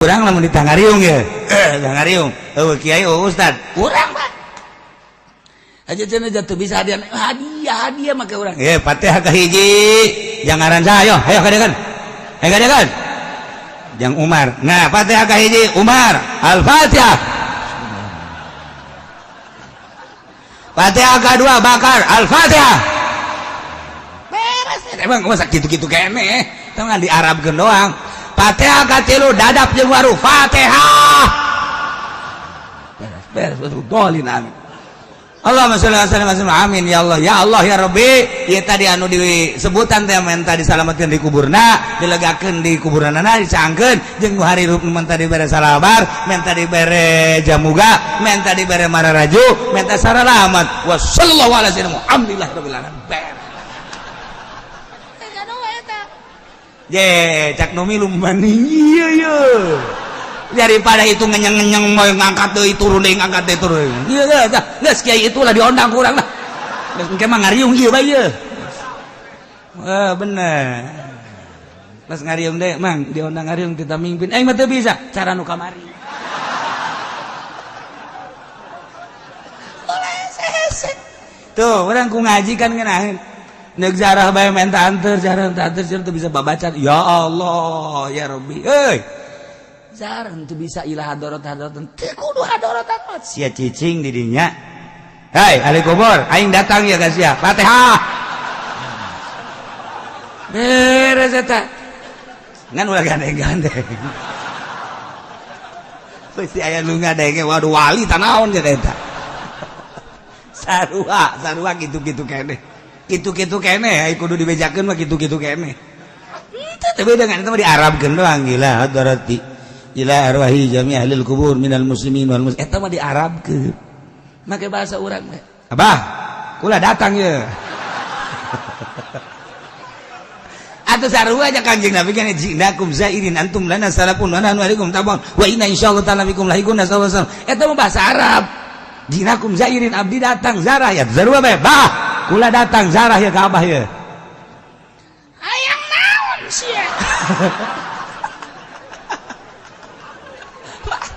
Kurang lamun di Tangariung ya. Tangariung. Kiai Ustad. Kurang Pak. Aja cenah jatuh bisa hadiah make urang. Fatihah ka hiji. Jangan saya. Ayo kadegan. Ayo kadegan. Jang Umar. Nah, Fatihah ka hiji Umar. Al-Fatihah. Fatihah kedua Bakar. Al-Fatihah. Beres. Emang masa gitu-gitu kene. Tengah di Arabkeun doang. Fatihah katilu dadap jeung waru Fatihah. Beres dolin amin. Allahumma sholli ala sayyidina amin ya Allah ya Rabbi. Ieu tadi anu disebutan teh men tadi salametkeun di kuburna, dilegakeun di kuburanana, dicaangkeun jeung hari rup men tadi bere salabar, men tadi bere jamuga, men tadi bere mararaju, men tadi saralamat. Wa sallallahu ala sayyidina Muhammadillah rabbil alamin. Cak nomi lumbani iya daripada itu ngenyeng mau ngangkat deui turun deui ngangkat deui turun iya geus kiai itulah diondang kurang lah geus engke mah ngariung ieu bae ieu bener pas ngariung deui mang diondang ngariung kita mimpin mah teu bisa cara nu kamari tuh urang ku ngaji kan ngeunaheun nek zarah bae menta anter zarah teu bisa babaca ya Allah ya Rabbi zarah teu bisa ilah hadarat teu kudu hadarat sia cicing di dinya hai ahli kubur aing datang ya guys ya Fatihah beres eta ngan ulah gandeng-gandeng pasti aya nu ngadenge waduh wali tanaon ya eta sarua gitu-gitu keneh gitu-gitu kene ai kudu dibejakeun mah gitu-gitu kene teu beda ngan eta mah diarabkeun doang gila hadarati ila arwahi jami ahlil kubur minal muslimin wal muslimin eta mah diarabkeun make bahasa urang teh abah kula datang ye atuh sarua aja Kanjeng Nabi kan jinakum zairin antum lana salafun wa nahnu alaikum tabun wa inna insyaallah ta'ala bikum lahikun sallallahu eta mah bahasa Arab jinakum zairin abdi datang zarah ya sarua bae bah kula datang zarah ya ke abah ya hayang naon sia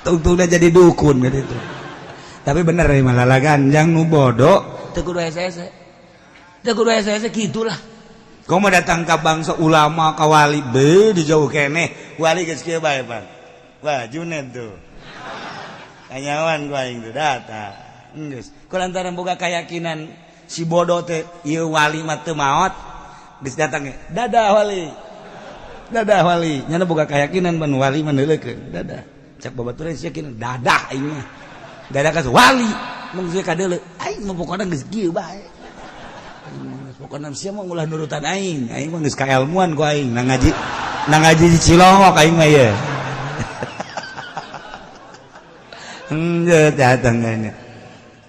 tungtungna jadi dukun gitu tapi bener ya malalagan yang nu bodoh teu kudu hese-hese gitulah kau mau datang ke bangsa ulama ka wali be dijauh keneh wali geus kieu bae Pak wah Junet tuh kanyawan ku aing tuh datang geus kulantaran boga keyakinan si bodoh teh ieu wali mah teu maot geus datang dadah wali nyana boga keyakinan ban wali mah neuleukeun dadah cak babaturan yakin dadah aing mah dadah ka wali mun geus ka deuleu aing mah pokona geus kieu bae pokona sia mah ulah nurutan aing mah geus kaelmuan ku aing nang ngaji di Cilongok aing mah ye datang gana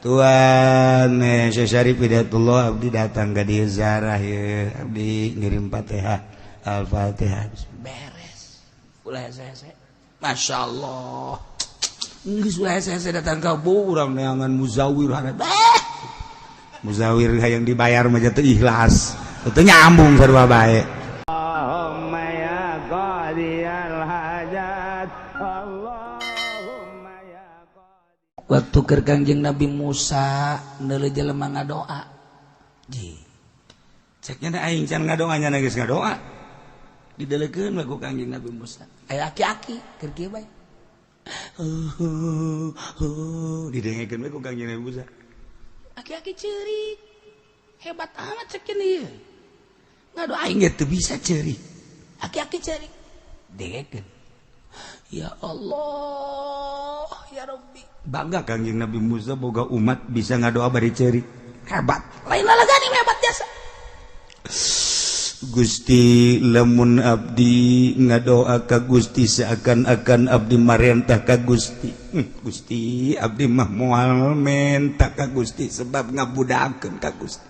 Tuhan Syekh Syarif Hidayatullah abdi datang ke dia zarah ya abdi ngirim Fatihah Al-Fatihah beres ulah hese Masya Allah geus ulah hese datang ka urang neangan muzawir muzawir hayang dibayar mah teu ikhlas teu nyambung sarua bae Allahumma ya qadiyal hajat Allahumma ya waktu keur Kanjeng Nabi Musa neuleuh jelema ngadoa ceknya aing can ngadoa nya geus ngadoa dideuleukeun ku Kanjeng Nabi Musa aya aki-aki keur kieu bae didengekeun we ku Kanjeng Nabi Musa aki-aki ceurik hebat amat cek ieu ngadoa aing ge teu bisa ceurik aki-aki ceurik dengekeun ya Allah ya Rabbi bangga Kanjeng Nabi Musa boga umat bisa ngadoa bari ceurik hebat lain lalagani hebat jasa Gusti lamun abdi ngadoa ka Gusti seakan-akan abdi marentah ka Gusti Gusti abdi mah moal mentah ka Gusti sebab ngabudakeun ka Gusti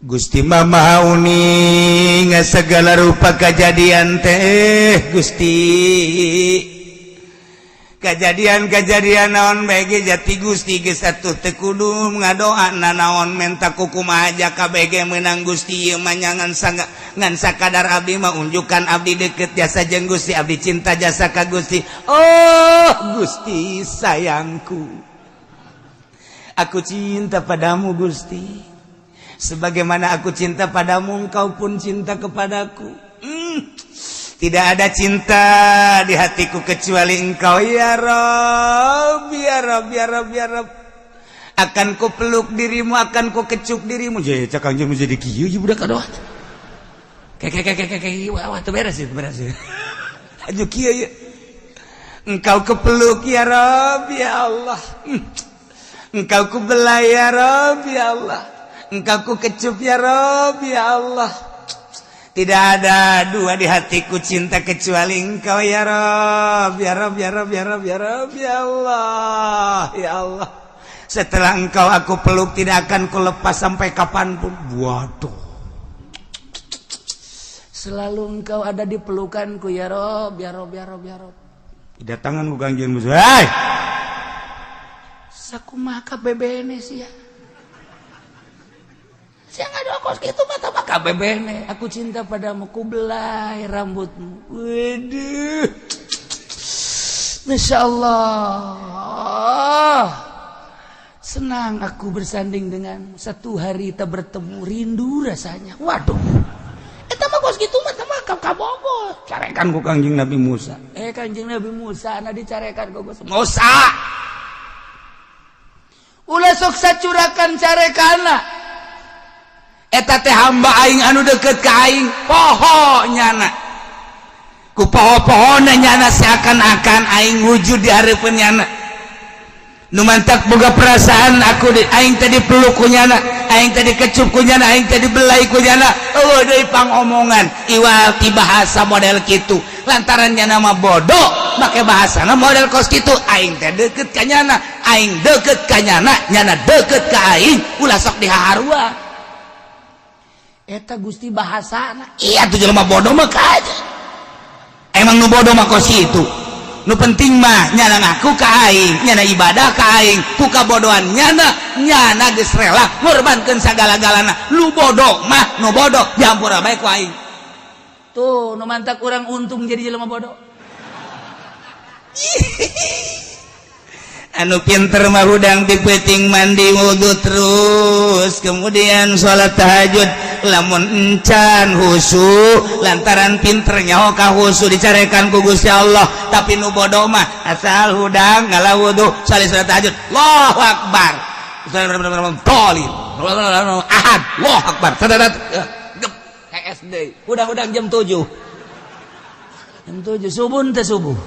Gusti mah mauni segala rupa kejadian teh Gusti kejadian-kejadian naon BG Jati Gusti geus atuh teu kudu ngadoana naon menta kukumaha aja KBG menang Gusti ieu mah ngan sakadar abdi mah unjukan abdi deukeut jasa jeung Gusti abdi cinta jasa ka Gusti. Oh Gusti sayangku, aku cinta padamu Gusti, sebagaimana aku cinta padamu engkau pun cinta kepadaku. Tidak ada cinta di hatiku kecuali engkau ya Rabb, ya Rabb, ya Rabb, ya Rabb. Akan ku peluk dirimu, akan ku kecup dirimu. Jadi cakang jeung jadi kieu ieu budak kadoa. Kayak wah teu beres itu beres. Aju kieu ye. Engkau kepeluk ya Rabb, ya Allah. Engkau ku belai ya Rabb, ya Allah. Engkau ku kecup ya Rabb, ya Allah. Tidak ada dua di hatiku cinta kecuali engkau ya Rabb, ya Rabb, ya Rabb, ya Rabb, ya Rabb, ya Allah, ya Allah. Setelah engkau aku peluk tidak akan kulepas sampai kapanpun. Waduh. Selalu engkau ada di pelukanku ya Rabb, ya Rabb, ya Rabb, ya Rabb. Datangan ku Kangjeng Musa. Hai. Sakumaha kabebene sia. Saya ngadu kos gitu mata mah kabebene. Aku cinta padamu, ku belai rambutmu. Waduh. Masya Allah. Senang aku bersanding denganmu. Satu hari kita bertemu, rindu rasanya. Waduh. Eta mah kos gitu mata mah kabogos. Carekan ku Kangjeng Nabi Musa. Kangjeng Nabi Musa ana dicarekan ku Musa. Ulah sok sacurakan carekana. Eta teh hamba aing anu deket ka aing poho nyana ku poho-pohona nyana seakan-akan aing wujud di hareupeun nyana nu mantak boga perasaan aku aing tadi peluk ku nyana aing tadi kecup ku nyana aing tadi belai ku nyana eueuh deui pangomongan iwal ti bahasa model kitu lantaran nyana mah bodoh make bahasana model kos kitu aing teh deukeut ka nyana aing deukeut ka nyana nyana deukeut ka aing ulah sok dihaharuan. Eta Gusti bahasana. Iya tuh jelema bodoh mah kaja. Emang nu bodoh mah kos itu. Nu penting mah nyana ngaku ka aing, nyana ibadah ka aing, ku kabodohan nyana geus rela ngorbankeun sagala-galana. Lu bodoh mah nu bodoh diampura bae ku aing. Tuh nu mantak urang untung jadi jelema bodoh. Anu pinter mah hudang dipeuting mandi wudu terus kemudian sholat tahajud lamun encan husu lantaran pinter nyaho ka husu dicarekan ku Gusti Allah tapi nu bodoh mah asal hudang ngalah wudu salih sholat tahajud Allahu akbar tolin ahad Allahu akbar tadadat SD hudang-hudang jam 7 subuh teh subuh.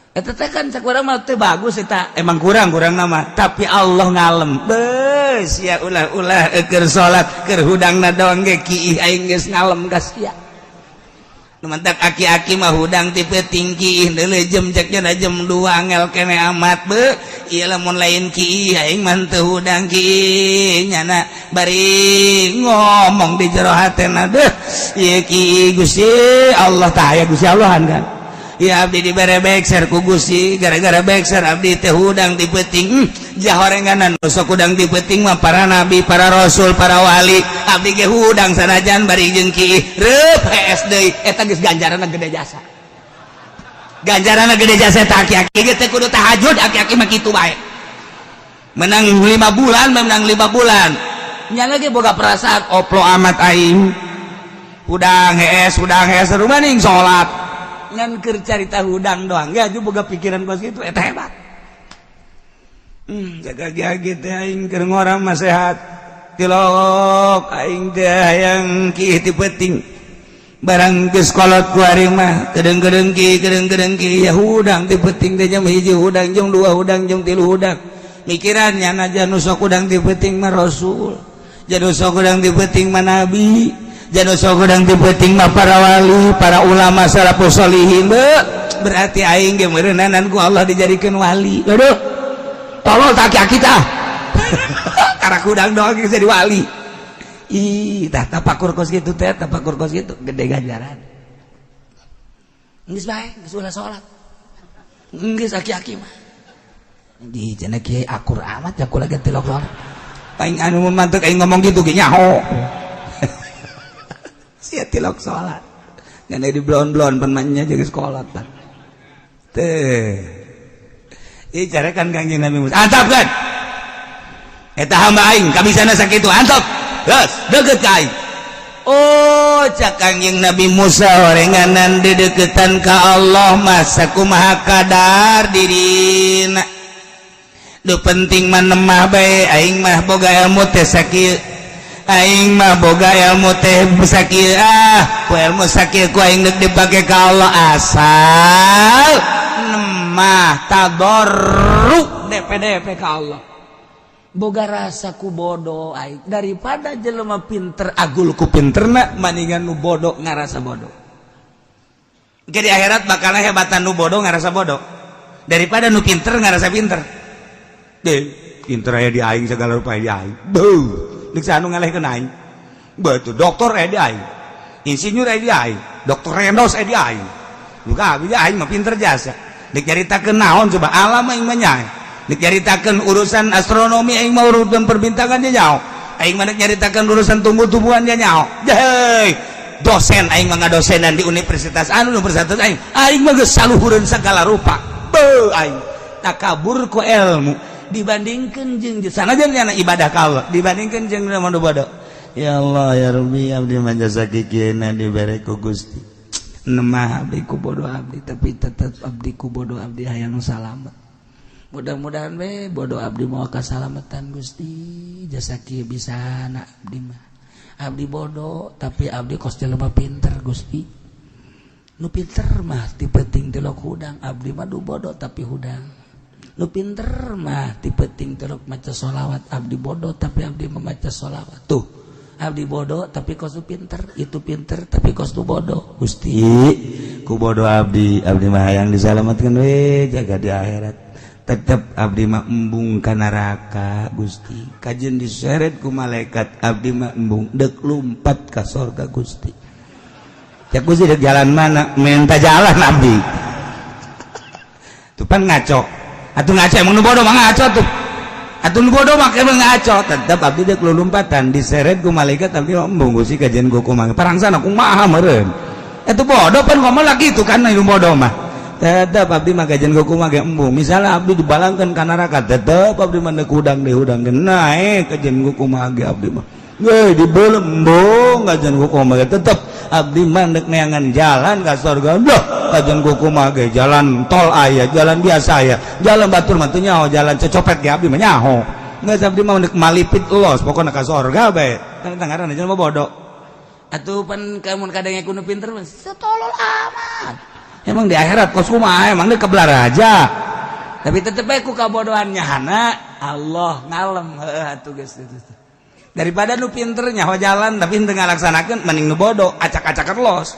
Eta teh kan sakurang mah teu bagus eta. Emang kurang nama, tapi Allah ngalem. Beus ya ulah keur salat keur hudangna doang ge kiih aing geus ngalem ka sia. Nu mantak aki-aki mah hudang ti peuting kiih deuleu jam cekna jam 2 angel kene amat beu. Ieu lamun lain kiih aing mah teu hudang kiih nyana bari ngomong di jero hatena deuh. Ieu kiih Gusti Allah tah aya Gusti Allahan kan. Ya abdi dibere bekser ku Gusti gara-gara bekser abdi teh hudang dipeuting jahorenganan sok hudang dipeuting mah para nabi para rasul para wali abdi ge hudang sanajan bari jeung kieu reup hees deui eta geus ganjaranna gede jasa eta aki-aki ge teh kudu tahajud aki-aki mah kitu bae menang 5 bulan nya lagi boga perasaan oplo amat aing hudang hees rumaning salat ngan keur carita hudang doang ya juga boga pikiran kos gitu eta hebat jaga-jaga teh aing keur ngorang mah sehat tilok aing teh hayang kieu ti peuting barang geus kolot ku ari mah kedeung-kedeung ki ya hudang ti peuting teh jam 1 hudang jam 2 hudang jam 3 hudang mikiran nyana anu sok hudang ti peuting mah rasul janu sok hudang ti peuting mah nabi janu sok hudang dipeuting mah para wali, para ulama salafus sholihin. Berarti aing ge meureunanan ku Allah dijadikeun wali. Aduh. Tolol tak aki tah. Karak hudang doang geus jadi wali. Ih, tah tapakur kos kitu teh, tapakur kos kitu gede ganjaran. Geus bae, geus ulah salat. geus aki-aki mah di cenah kieu akur amat ya kula ge tilok salat paling anu mantep aing ngomong gitu ge nyaho sia tilok salat ngan di blon-blon penmannya jeung sekolah tah teh ieu carekan Kangjeng Nabi Musa antap kan eta hamba aing kabisana sakitu antap geus deukeut ka aing oh cak Kangjeng Nabi Musa orenganan dideketan ka Allah masa kumaha kadar dirina du penting mah nemah bae aing mah boga ilmu teh sakieu aing mah boga ilmu teh sakieu ku ilmu sakieu ku aing deuk dipake ka Allah asal nemah tadarruk DP ka Allah boga rasa ku bodoh aing daripada jelema pinter agul ku pinterna maningan nu bodoh ngarasa bodoh jadi akhirat bakalna hebatan nu bodoh ngarasa bodoh daripada nu pinter ngarasa pinter deh pinter aya di aing segala rupa aya di aing beuh dik sanu ngalehkeun aing beuh dokter aya di aing insinyur aya di aing dokter rendos aya di aing muga abi aing mah pinter jasa dik caritakeun naon coba alam aing mah nya dik nyaritakeun urusan astronomi aing mah urusan perbintangan dia nyaho aing mah nyaritakeun urusan tumbuh-tumbuhan dia nyaho hei dosen aing mah ngadosenan di universitas anu universitas aing mah geus saluhureun sagala rupa beuh aing takabur ku ilmu dibandingkeun jeung sanajan nya ibadah ka Allah dibandingkeun jeung nu bodoh ya Allah ya Rabbi abdi mah jasa kikieuna dibere ku Gusti nemah abdi ku bodoh abdi tapi tetep abdi ku bodoh abdi hayang salamet mudah-mudahan we bodoh abdi mau kasalamatan Gusti jasa kieu bisa anak abdi mah abdi bodoh tapi abdi kos jelema pinter Gusti nu pinter mah ti penting telok hudang abdi mah du bodoh tapi hudang nu pinter mah ti penting telok maca sholawat abdi bodoh tapi abdi memaca sholawat tuh abdi bodoh tapi kos tu pinter itu pinter tapi kos tu bodoh Gusti ku bodoh abdi mah hayang disalamatkeun we jaga di akhirat tetep abdi mah embung ka neraka Gusti kajeun diseret ku malaikat abdi mah embung deuk lumpat ka surga Gusti cak Gusti deuk jalan mana minta jalan abdi tuh pan ngaco atuh ngaco emang nu bodoh mah ngaco tuh atuh nu bodoh mah emang ngaco tetep abdi deuk lulumpatan diseret ku malaikat abdi mah embung Gusti kajeun ku kumaha parangsana kumaha meureun eta bodoh pan ngomong lagi itu kan nu bodoh mah tetep abdi mah gajian ku kumaha ge embung misalnya abdi dibalangkeun ka neraka tetep abdi mah deuk hudang dihudangkeun naik gajian ku kumaha ge abdi mah ge dibeulem embung gajian ku kumaha ge tetep abdi mah deuk neangan jalan ka surga loh gajian ku kumaha ge jalan tol aya jalan biasa aya jalan batur mah teu nyaho jalan cecopet ge abdi mah nyaho geus abdi mah deuk malipit los pokona ka surga bae tah ngaranna jelema bodoh atuh pan kamun kadenge kudu pinter mah satolol amat emang di akhirat kos kumaha emang dia kebelar aja tapi tetep bae ku kabodohan nyahana Allah ngalem atuh geus daripada nu pinter nyaho jalan tapi teu ngalaksanakeun mending nu bodoh acak-acakan los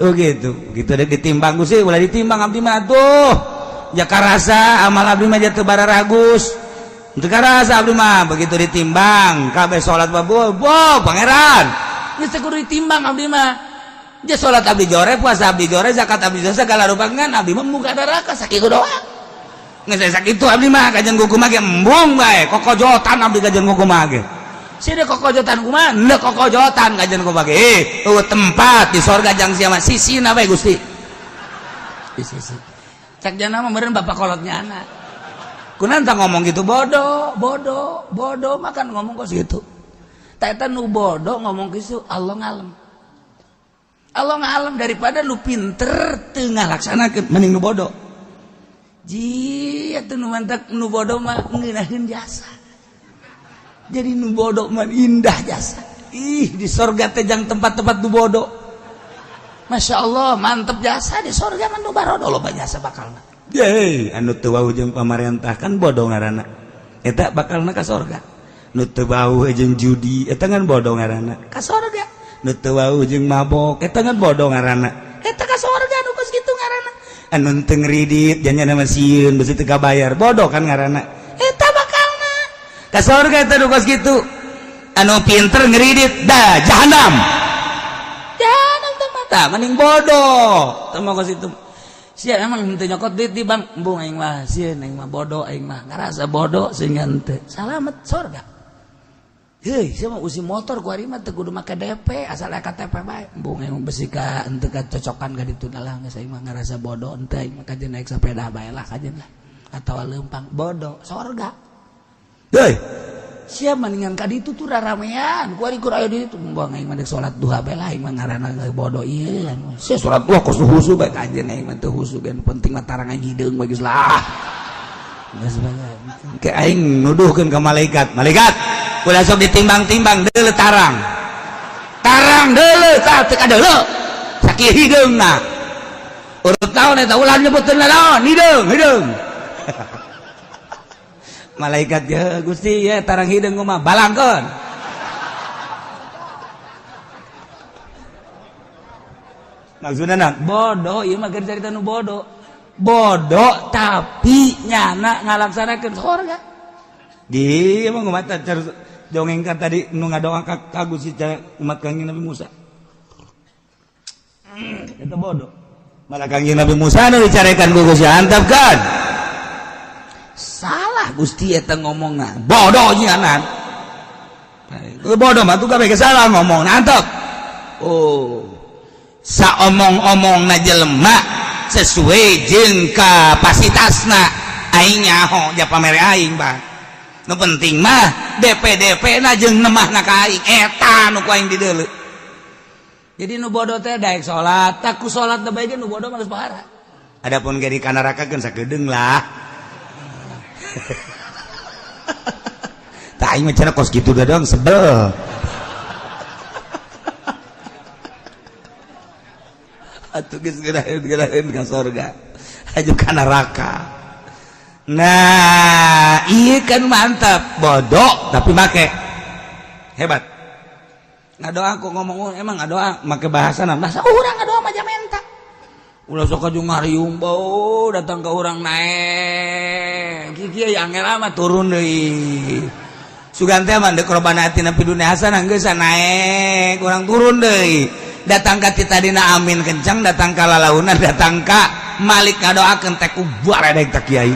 oh gitu deh ditimbang Gusti ulah ditimbang abdi mah atuh jaka rasa amal abdi mah teu bararagus teu karasa abdi mah begitu ditimbang kabeh salat babul pangeran geus teu kudu ditimbang abdi mah je salat abdi jore puasa abdi jore zakat abdi jore segala rupangan abdi mah muga neraka sakitu doang geus sakitu abdi mah kajian ku kumaha ge embung bae kokojotan abdi kajian ku kumaha ge sida kokojotan kumaha henteu kokojotan kajian ku kumaha ge tempat di sorga jang sia mah sisina bae Gusti di sisi cak jana mah meureun bapak kolotnya anak kunanta ngomong gitu bodoh makan ngomong kos gitu tak nu bodoh ngomong gitu Allah ngalem daripada nu pinter teu ngalaksanakeun mending nu bodoh ji atuh nu mantak nu bodoh mah ngeunaheun jasa jadi nu bodoh mah indah jasa di surga teh jang tempat-tempat nu bodoh Masya Allah mantep jasa di surga mah nu barodo loba jasa bakalna yeay anu teu wau jeung pamarentah kan bodoh ngaranna eta bakalna ka surga nu teu wau jeung judi eta kan bodoh ngaranna ka surga nu teu wau jeung mabok eta kan bodoh ngaranna eta ka surga nu geus kitu ngaranna anu teu ngridit janjana mah sieun beusi teu kabayar bodoh kan ngaranna eta bakalna ka surga eta nu geus kitu anu pinter ngridit da jahanam tak mending bodoh teu mau situ sia emang henteu nyokot duit di bank embung aing mah sieun aing mah bodoh aing mah ngarasa bodoh sehingga henteu salamet surga heuh sia mah usi motor ku ari mah teu kudu make DP asal aya KTP bae embung aing besi ka henteu kacocokan ka ditu lah geus aing mah ngarasa bodoh henteu aing mah kajen naik sepeda bae lah kajen lah atawa leumpang bodoh surga heuh sia mendingan ka ditu tuh raramean ku ari aya di ditu buang aing mah dek salat duha bae lah aing mah ngaranna bodoh ieu sia salat duha kos husu bae ka anjeun aing mah teu husu kan penting mah tarangan hideung bae geus lah geus bae ke aing nuduhkeun ka malaikat ulah sok ditimbang-timbang deuleu tarang deuleu tah teu kadeuleu sakieu hideungna urut naon eta ulah nyebutkeun naon hideung malaikat ya Gusti ya tarang hideung mah balangkeun maksudna bodoh ieu mah keur carita nu bodoh tapi nyana ngalaksanakeun surga di emang umat dongengkan tadi nu ngadoa ka Gusti umat Kangjeng Nabi Musa eta bodoh malah Kangjeng Nabi Musa nu dicarekan ku Gusti antep kan salah Gusti eta ngomongna bodoh nyianan bodoh mah tuh kabeh salah ngomong antep saomong-omongna jelema sesuai jeung kapasitasna aing nyaho ja pamere aing bah nu penting mah DP na jeung nemahna ka aing eta nu ku aing dideuleu jadi nu bodoh teh daek salat tak ku salat teh bae nu bodoh mah geus bahara adapun ge di ka neraka geus sakedeung lah tak aing mah cenah kos kitu dadang sebel atuh geus geraheun ka surga aju ka neraka nah ieu kan mantap bodoh tapi make hebat ngadoa ku ngomong emang ngadoa make bahasana bahasa urang ngadoa mah jamenta ulah sok aju ngariung bau datang ke urang naek kieu angel mah turun deui sugan teh mah deuk robana atina fi dunya hasanah geus naek urang turun deui datang ka titadina amin kencang datang ka lalaunan datang ka malik ngadoakeun teh kubar edek teh kiai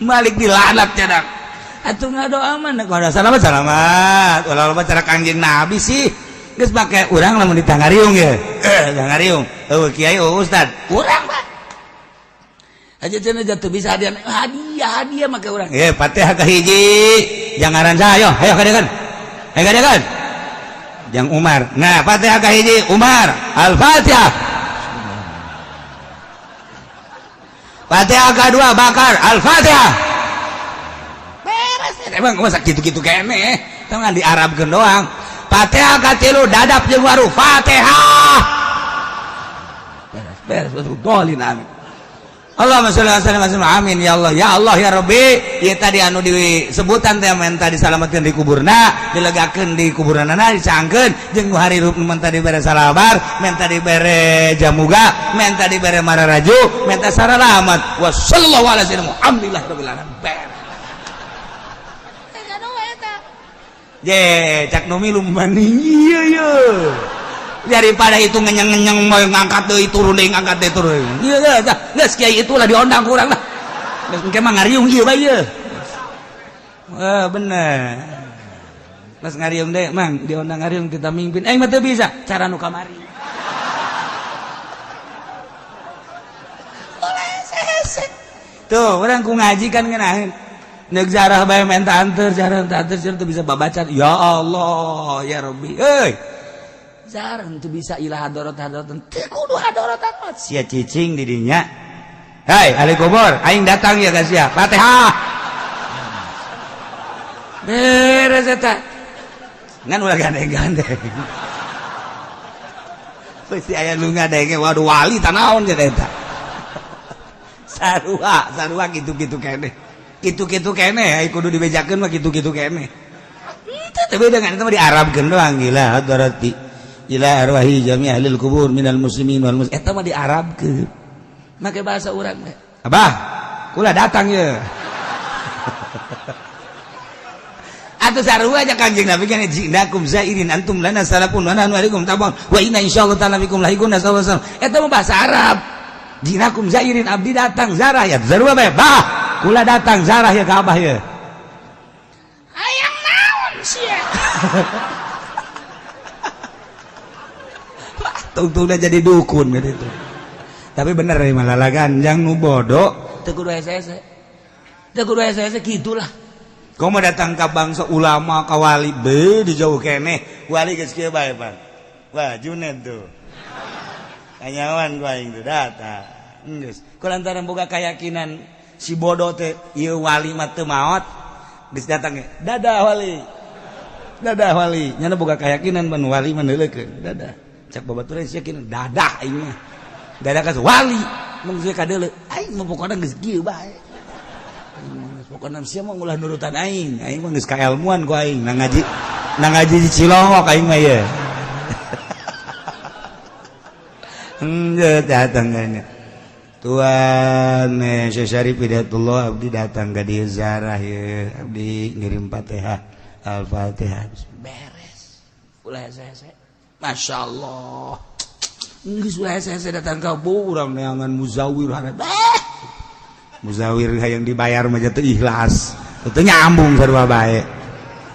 malik dilanat cadak atuh ngadoa mah kada salamat ulah cara Kangjeng Nabi sih geus make urang lamun ditangariung ye tangariung kiai ustad urang mah aja cenah jatuh bisa hadiah make urang Fatihah ka hiji jangaran saya ayo kadekan Jang Umar nah Fatihah ka hiji Umar Al-Fatihah Fatihah kedua Bakar Al-Fatihah beres emang masa gitu-gitu kene teman di Arabkeun doang Fatihah katilu dadap jeung waru Fatihah beres golin amin Allahumma sholli ala sayyidina amin ya Allah ya Rabbi ieu tadi anu disebutan teh menta disalametkeun di kuburna dilegakeun di kuburanana dicangkeun jeung hari rup menta dibere salabar menta dibere jamuga menta dibere mararaju menta saralamat wa sallallahu ala sayyidina Muhammadillah rabbil alamin ye cak nu milum mani ieu daripada itu ngenyeng-ngenyeng mau ngangkat deui turun deui ngangkat deui turun ieu geus kiai itulah diondang kurang lah geus engke mah ngariung ieu bae ieu bener geus ngariung deui mang diondang ngariung kita mimpin aing mah teu bisa cara nu kamari tuh urang ku ngaji kan ngeunaheun neuk zarah bae menta anteur jarah teu bisa babaca ya Allah ya Rabbi euy jarang tuh bisa ilah hadarat-hadaratan teu kudu hadaratan sia cicing di dinya hai ahli kubur aing datang ya guys ya Fatihah beres eta ngan ulah gandeng-gandeng pasti aya nu ngadenge waduh wali tanaon nya eta sarua gitu-gitu kene gitu-gitu kene ai kudu dibejakeun mah gitu-gitu kene teu beda ngan eta mah diarabkeun doang gila hadarati ila arwahi jami ahlil kubur minal muslimin wal muslimin eta mah diarabkeun make bahasa urang teh abah kula datang ye atuh sarua aja Kangjeng Nabi kan jinakum zairin antum lana salafun wa nahnu alaikum tabun wa inna insyaallah ta'ala bikum lahikun sallallahu eta mah bahasa Arab jinakum zairin abdi datang zarah ya sarua bae bah kula datang zarah ya ka abah ya hayang naon sia tungtungna jadi dukun gitu tapi bener ya malah ganjang nu bodoh teu kudu hese gitulah kau mau datang ke bangsa ulama ke wali be di jauh kene wali geus kieu bae Pak wah Junet tuh kanyawan ku aing tuh datang geus ku lantaran boga keyakinan si bodoh teh ieu wali mah teu maot geus datang ge dadah wali nyana boga keyakinan ban wali mah neuleukeun dadah cak babaturan yakin dadah aing mah dadah ka wali mun geus ka deuleu aing mah pokona geus kieu bae pokoknya siapa mau ngulah nurutan aing mah geus kailmuan ku aing nang ngaji di Cilongok aing mah ye datang kan Tuan Syekh Syarif Hidayatullah abdi datang ka dieu ziarah ye abdi ngirim Fatihah Al-Fatihah beres ulah hese masyaallah geus ulah hese datang ka urang neangan muzawir hareup muzawir yang dibayar mah teu ikhlas teu nyambung sarua bae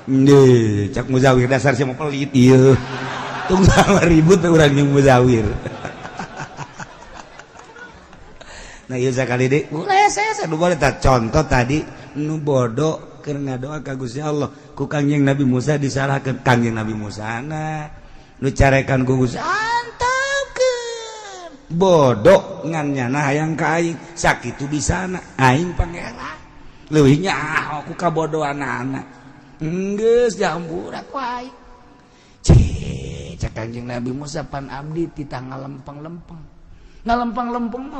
deui cak muzawir dasar sia mah pelit ieu tung ribut urang jeung muzawir nah ieu sakali deui ulah saya nu boleh contoh tadi nu bodoh keur ngadoa ka Gusti Allah ku Kangjeng Nabi Musa disarahkeun Kangjeng Nabi Musa na nu carekan ku Gusti bodoh ngan nyana hayang ka aing sakitu bisana aing pangeran leuwih nyaho ku kabodohan anak geus jamburak ku aing cek Kangjeng Nabi Musa pan abdi titah ngalempeng-lempeng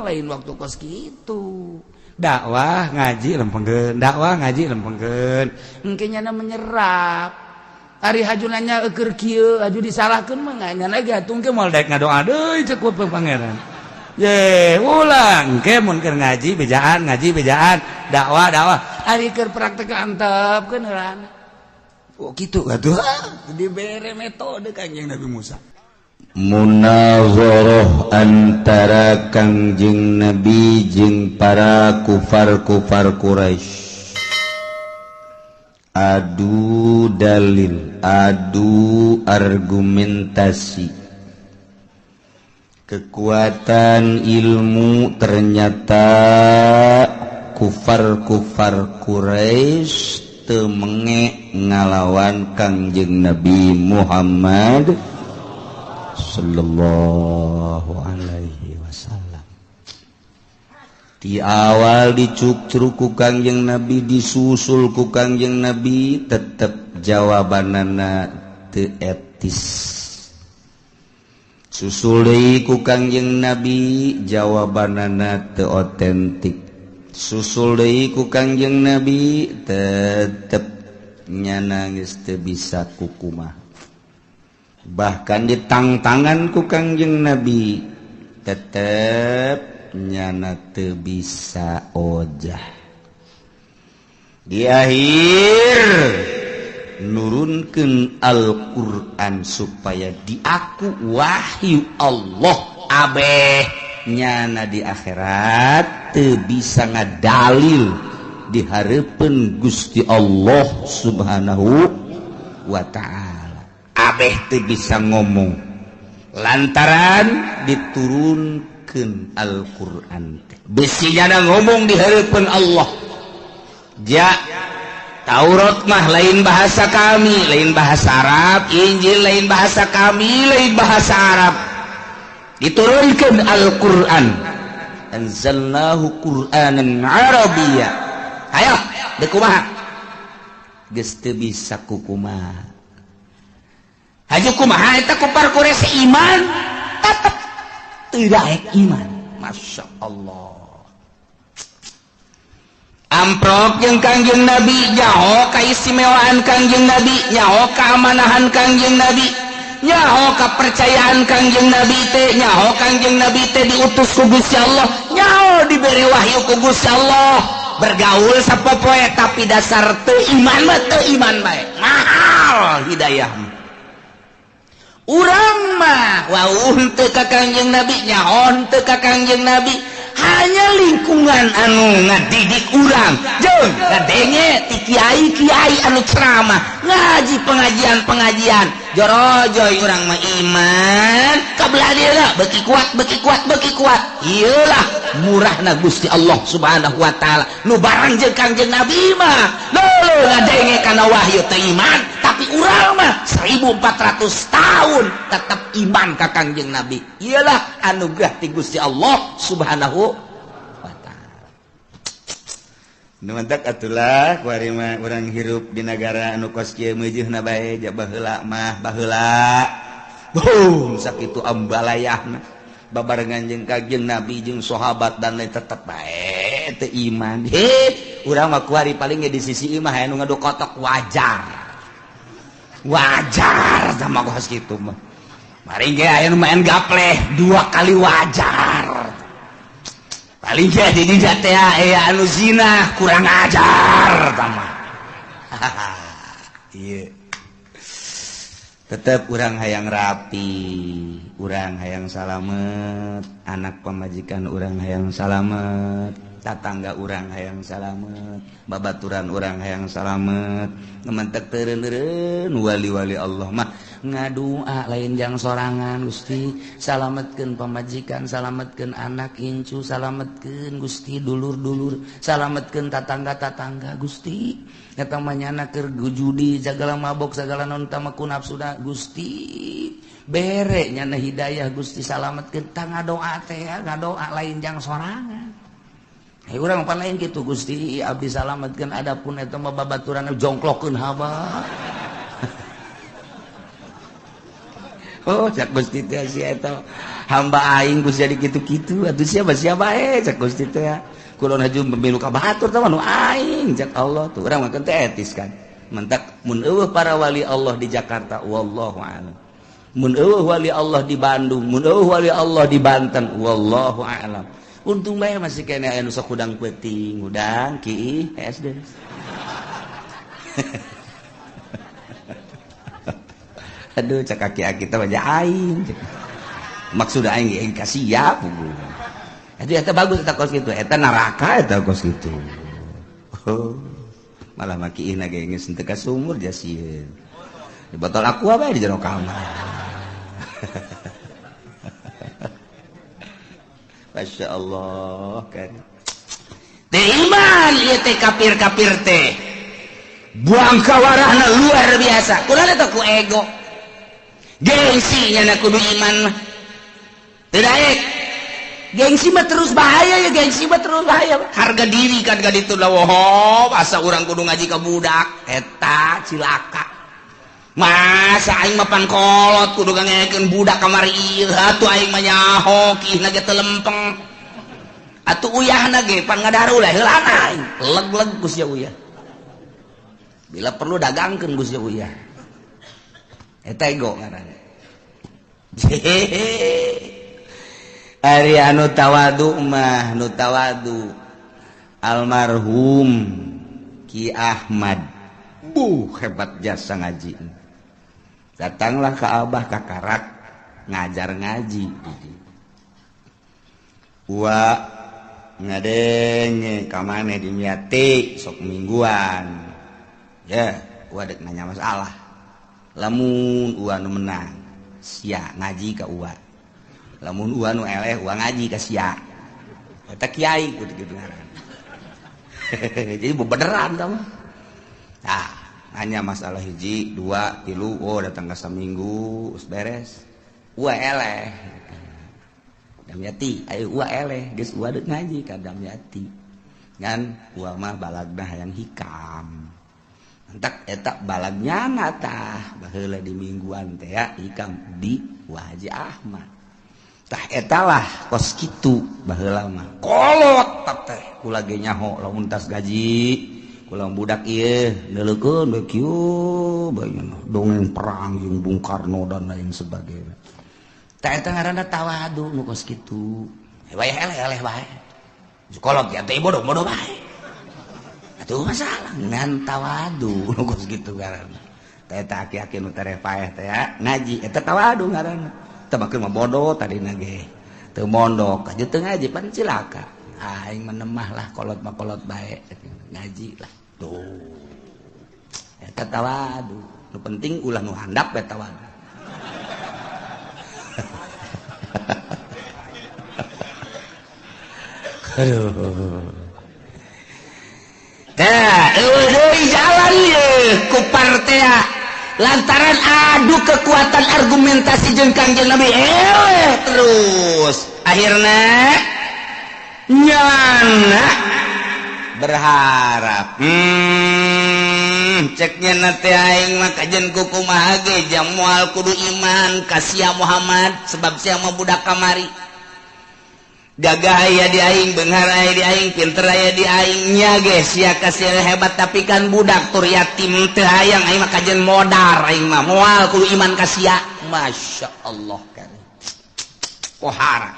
lain waktu kos kitu dakwah ngaji lempengkeun engke nyana menyerap ari haju nanya keur kieu haju disalahkeun mah nyana ge hatung ke moal daek ngadoa deui cek ku pangeran ye ulang ke mun keur ngaji bejaan dakwah ari keur praktek antepkeun heulana oh kitu atuh dibere metode Kangjeng Nabi Musa munazarah antara Kangjeng Nabi jeung para kufar Quraisy adu dalil, adu argumentasi, kekuatan ilmu. Ternyata kufar Quraisy teu menge ngalawan Kangjeng Nabi Muhammad sallallahu alaihi wasallam. Di awal dicuk-curuk ku Kangjeng Nabi, disusul ku Kangjeng Nabi, tetep jawabanana teu etis. Susul deui ku Kangjeng Nabi, jawabanana teu otentik. Susul deui ku Kangjeng Nabi, tetep nyana geus teu bisa kukumah. Bahkan ditangtangan ku Kangjeng Nabi, tetep nyana teu bisa ojah. Di akhir nurunkeun Al-Qur'an supaya diaku wahyu Allah abeh nyana di akhirat teu bisa ngadalil di hareupeun Gusti Allah Subhanahu wa ta'ala. Abeh teu bisa ngomong lantaran diturun Al-Quran besinya ngomong di hareupeun Allah. Taurat mah lain bahasa kami, lain bahasa Arab. Injil lain bahasa kami, lain bahasa Arab. Diturunkan Al-Quran, anzalnahu Qur'anan Arabiyya. Ayo dekumaha geus teu bisa kukumaha. Haju kumaha eta kufar Quraisy iman tetep tidak iman. Masya Allah. Amprok yang Kangjeng Nabi, nyaho keistimewaan Kangjeng Nabi, nyaho keamanahan Kangjeng Nabi, nyaho kepercayaan Kangjeng Nabi teh, nyaho Kangjeng Nabi teh diutus ku Gusti Allah, nyaho diberi wahyu ku Gusti Allah. bergaul sapopoe tapi dasar teu iman mah teu iman bae mahal hidayah urang mah wauh teu ka Kangjeng Nabi nyaon teu ka Kangjeng Nabi hanya lingkungan anu ngadidik urang jeung ngadenge ti kiai-kiai anu ceramah ngaji pengajian jorojoy urang mah iman kabelah dia beki kuat iyalah murahna Gusti Allah Subhanahu wa taala nu barang jeung Kangjeng Nabi mah leuh ngadenge kana wahyu teh iman tapi urang mah 1400 tahun tetap iman ka Kangjeng Nabi iyalah anugerah ti Gusti Allah Subhanahu wa taala nu mantak atulah kuari mah urang hirup di negara anu kos kieu meujeuhna bae ja baheula mah baheula boom sakitu ambalayahna babarengan jeung Kangjeng Nabi jeung sahabat dan lain tetep bae teu iman urang mah kuari paling di sisi imah aya nu ngadokotok wajar sama kos kitu mah mari ge aya nu main gapleh 2 kali wajar paling ge di dieu teh aya anu zina kurang ajar tama ieu tetep urang hayang rapi urang hayang salamet anak pamajikan urang hayang salamet tatangga urang hayang salamet babaturan urang hayang salamet ngementek teureun wali-wali Allah mah ngadua lain jang sorangan Gusti salametkeun pamajikan salametkeun anak incu salametkeun Gusti dulur-dulur salametkeun tatangga-tatangga Gusti eta mah nyana keur judi jagala mabok sagala naon tama ku nafsuda Gusti bere nyana hidayah Gusti salametkeun tang ngadoa teh ngadoa lain jang sorangan urang pan lain kitu Gusti abdi salametkeun adapun eta mah babaturan jongklokkeun haba oh cak Gusti teh sia eta hamba aing Gusti jadi kitu-kitu atuh siapa cak Gusti teh kulon haju pemilu ka batur teh nu aing cak Allah tuh urang mah teh etis kan mentak mun eueuh para wali Allah di Jakarta wallahu a'lam mun eueuh wali Allah di Bandung mun eueuh wali Allah di Banten wallahu a'lam untung bae masih kene aya nu sok udang peuting udang ki SD aduh cak aki-aki teh mah aing maksud aing ka siap eta bagus eta kos kitu eta neraka eta kos kitu malah makiina ge geus teu ka sumur jasieun di botol aqua bae di jero kamar Masya Allah kan teh iman ieu teh kafir-kafir teh buang kawarahna luar biasa kunaon eta ku ego gengsi nya kudu iman mah teu daek gengsi mah terus bahaya ya gengsi mah terus bahaya harga diri kan ka ditu lah woh asa urang kudu ngaji ka budak eta cilaka masa aing mah pan kolot kudu ngangekeun budak kamari ieu atuh aing mah nyaho kihna ge teu lempeng atuh uyahna ge pan ngadaru lah heulana aing leg-leg ku sia uyah bila perlu dagangkeun ku sia uyah eta ego ngaranna ari anu tawadu mah nu tawadu almarhum Ki Ahmad hebat jasa ngaji datanglah ke abah kakarak ngajar ngaji wa ngadenge kamane dimiati sok mingguan ya wa dek nanya masalah lamun ua nu menang sia ngaji ka ua lamun ua nu eleh ua ngaji ka sia eta kiai kitu ngaran jadi bebeneran tah nah hanya masalah hiji 2 3 oh datang ka saminggu us beres ua eleh damyati aya ua eleh geus ua deuk ngaji ka damyati ngan ua mah balagna hayang hikam entak eta balagnyana tah baheula di mingguan teh ya hikam di Haji Ahmad tah eta lah kos kitu baheula mah kolot teh kula ge nyaho lamun tas gaji kulang budak ieu neuleukeun bae kieu bae dongeng perang jeung Bung Karno dan lain sebagainya tah eta ngaranna tawadu nu kos kitu bae eleh-eleh bae psikolog ya teh bodoh-bodoh bae tuh masalah ngan tawadu nugus gitu ngaranna teh aki-aki nu terepaeh teh ngaji eta tawadu ngaranna teu makeun mah bodoh tadina ge teu mondok aja teu ngaji pan cilaka aing menemah lah kolot mah kolot bae ngaji lah tuh eta tawadu nu penting ulah nu handap bae tawadu aduh jalan ye ku partea lantaran adu kekuatan argumentasi jeung Kangjeng Nabi terus akhirnya nyana berharap ceknya nate aing mah kajen kumaha ge jam moal kudu iman ka sia Muhammad sebab sia mah budak kamari gagah aya di aing beunghar aya di aing pinter aya di aing nya ge sia kasih hebat tapi kan budak tur yatim teu hayang aing mah kajen modar aing mah moal kudu iman ka sia masyaallah kan pohara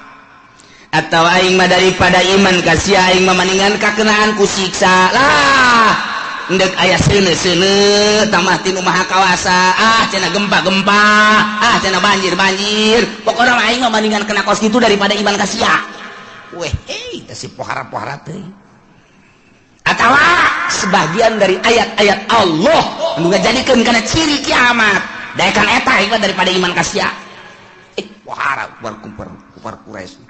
atau aing mah daripada iman ka sia aing mah mendingan kakenaan ku siksa lah endek aya seuneu-seuneu tamah tinu maha kawasa cenah gempa-gempa cenah banjir-banjir pokona aing mah mendingan kena kos kitu daripada iman ka sia weh si pohara-pohara teh atawa sebagian dari ayat-ayat Allah nu ngajadikeun kana ciri kiamat daekan eta ieu daripada iman ka sia pohara kupar Quraisy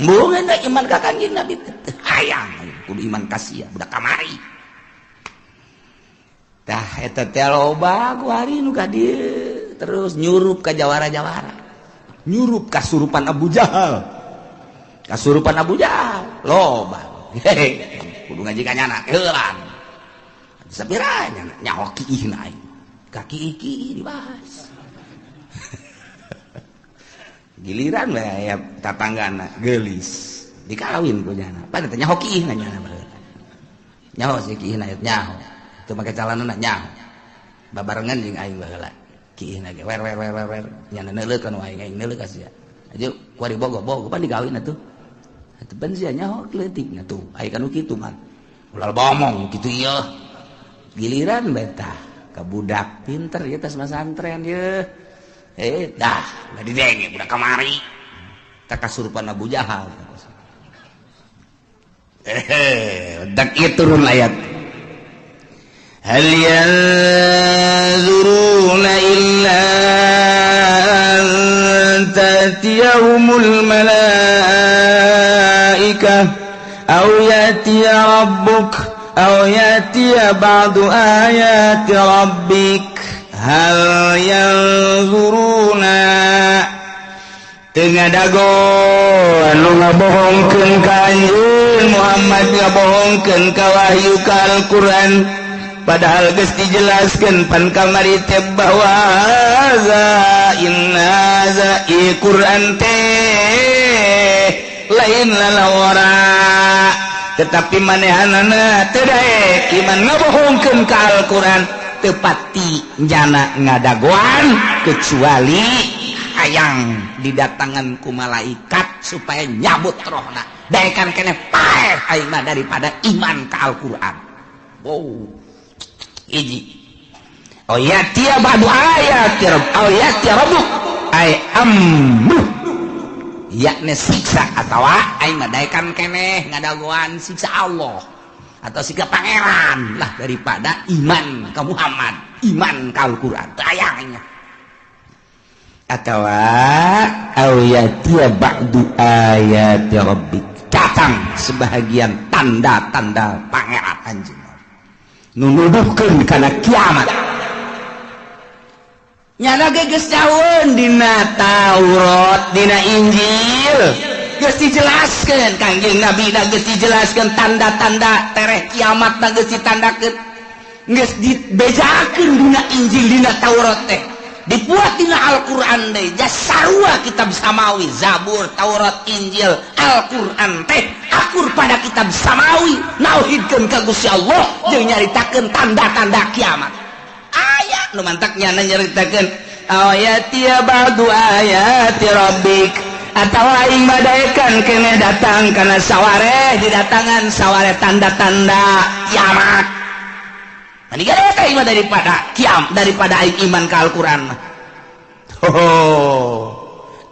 mungkin da iman ka Kangjeng Nabi hayang kudu iman ka sia budak kamari tah eta teh loba ku hari nu ka dieu terus nyurup ka jawara-jawara nyurup kasurupan Abu Jahal kasurupan Abu Jahal loba kudu ngaji ka nyana heulan sapiranya nyaho kiihna aing kaki iki dibahas giliran we aya tatanggana geulis dikawin ku nyana pada teh nyaho kiihna nyana baheula nyaho si kiihna nyaho teu make calanana nyaho babarengan jeung aing baheula kiihna ge wer nyana neuleuk anu aing neuleuk ka sia aja kuari bogo pan digawin atuh tepan sia nyaho kleutikna tuh aya kanu kitu mah ulah bomong kitu ieu giliran betah ka budak pinter ieu tos masantren ieu dah didenge budak kamari tak kasurupan Abu Jahal dak ieu turun ayat hal yanzuruna illa an tatiyahumul أو يأتي ربك أو يأتي بعض آيات ربك هل ينظرون tengah dago anu ngabohongkeun ka anjeun Muhammad ngabohongkeun ka wahyu ka Al-Qur'an padahal geus dijelaskeun pan kamari teh bahwa inna za Qur'an teh lain lalawara tetapi manehanana teu daek iman ngabohongkeun ka Al-Qur'an teu pati njana ngadagoan kecuali hayang didatangan ku malaikat supaya nyabut rohna daekan keneh paeh aing mah daripada iman ka Al-Qur'an hiji ayatia ba'du ayati rabbuk ay amru yakni siksa atau aing madaekan keneh ngadagoan siksa Allah atau siksa pangeran lah daripada iman ka Muhammad iman ka Al-Qur'an tayangnya atau ayatia ba'du ayati rabbik datang sebahagian tanda-tanda pangeran anjeun nunuduhkeun kana kiamat nyana geus daun dina Taurat dina Injil geus dijelaskeun Kangjeng Nabi da geus dijelaskeun tanda-tanda tereh kiamat da geus ditandakeun geus dibejakeun dina Injil dina Taurat teh dibuat dina Al-Qur'an deui jasarua kitab samawi Zabur Taurat Injil Al-Qur'an teh akur pada kitab samawi nauhidkeun ka Gusti Allah jeung nyaritakeun tanda-tanda kiamat aya nu mantak nyana nyaritakeun ayati ba'du ayati rabbik atawa aing badaekan kene datang kana sawareh didatangan sawareh tanda-tanda kiamat. Tadi gara aing mah daripada aing iman ka Al-Qur'an mah. Oh.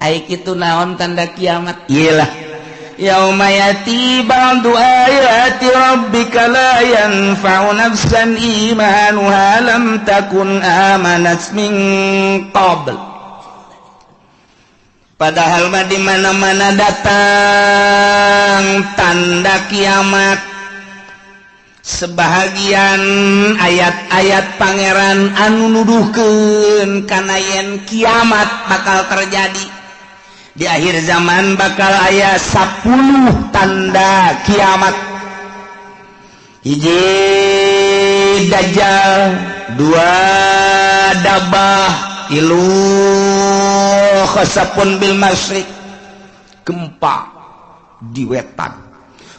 Aing kitu naon tanda kiamat? Iyalah. Yauma yati ba'du ayati rabbika la yanfa'u nafsan imanuha lam takun amanat min qabl. Padahal mah di mana-mana datang tanda kiamat. Sebahagian ayat-ayat pangeran anu nuduhkeun kana yen kiamat bakal terjadi. Di akhir zaman bakal aya 10 tanda kiamat. Hiji dajjal, 2 dabah, 3 khasapun bil masyriq, gempa di wetan.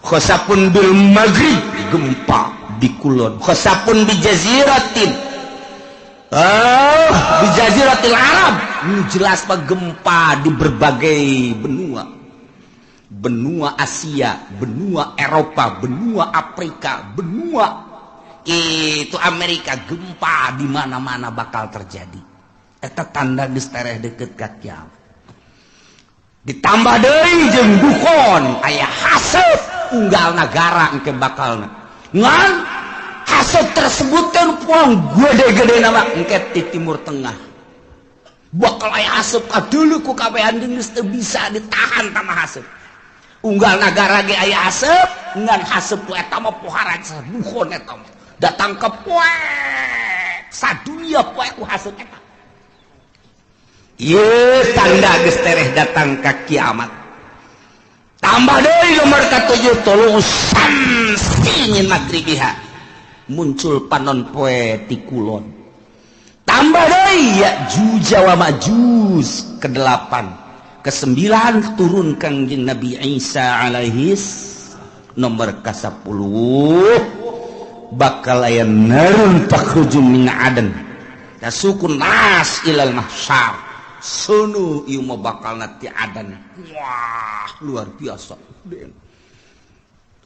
Khasapun bil maghrib, gempa di kulon. Khasapun bi jaziratin, di jaziratil Arab. Ini jelas pak gempa di berbagai benua Asia, benua Eropa, benua Afrika, benua itu Amerika, gempa di mana-mana bakal terjadi. Eta tanda geus tereh deukeut ka kiamat. Ditambah deui jeung dukon aya haseup unggal nagara engke bakalna. Ngan haseup tersebut kan puang gede-gede nama engke di Timur Tengah. Bakal aya haseup kadeuleu ku kabehan geus teu bisa ditahan tanah haseup. Unggal nagara ge aya haseup, ngan haseup ku eta mah pohara dukon eta mah. Datang ke poe sadunia poe ku haseup eta. Ieu tanda geus tereh datang ka kiamat. Tambah deui nomor ka-7 tulu'us samsi min magribiha. Muncul panon poe ti kulon. Tambah deui Ya'juj wa Ma'juj ke-8. Ke-9 turun Kangjeng Nabi Isa alaihis. Nomor ka-10 bakal aya narun takhruju min adan tasukun nas ilal mahsyar. Sono ieu mah bakal nanti adan. Wah, luar biasa.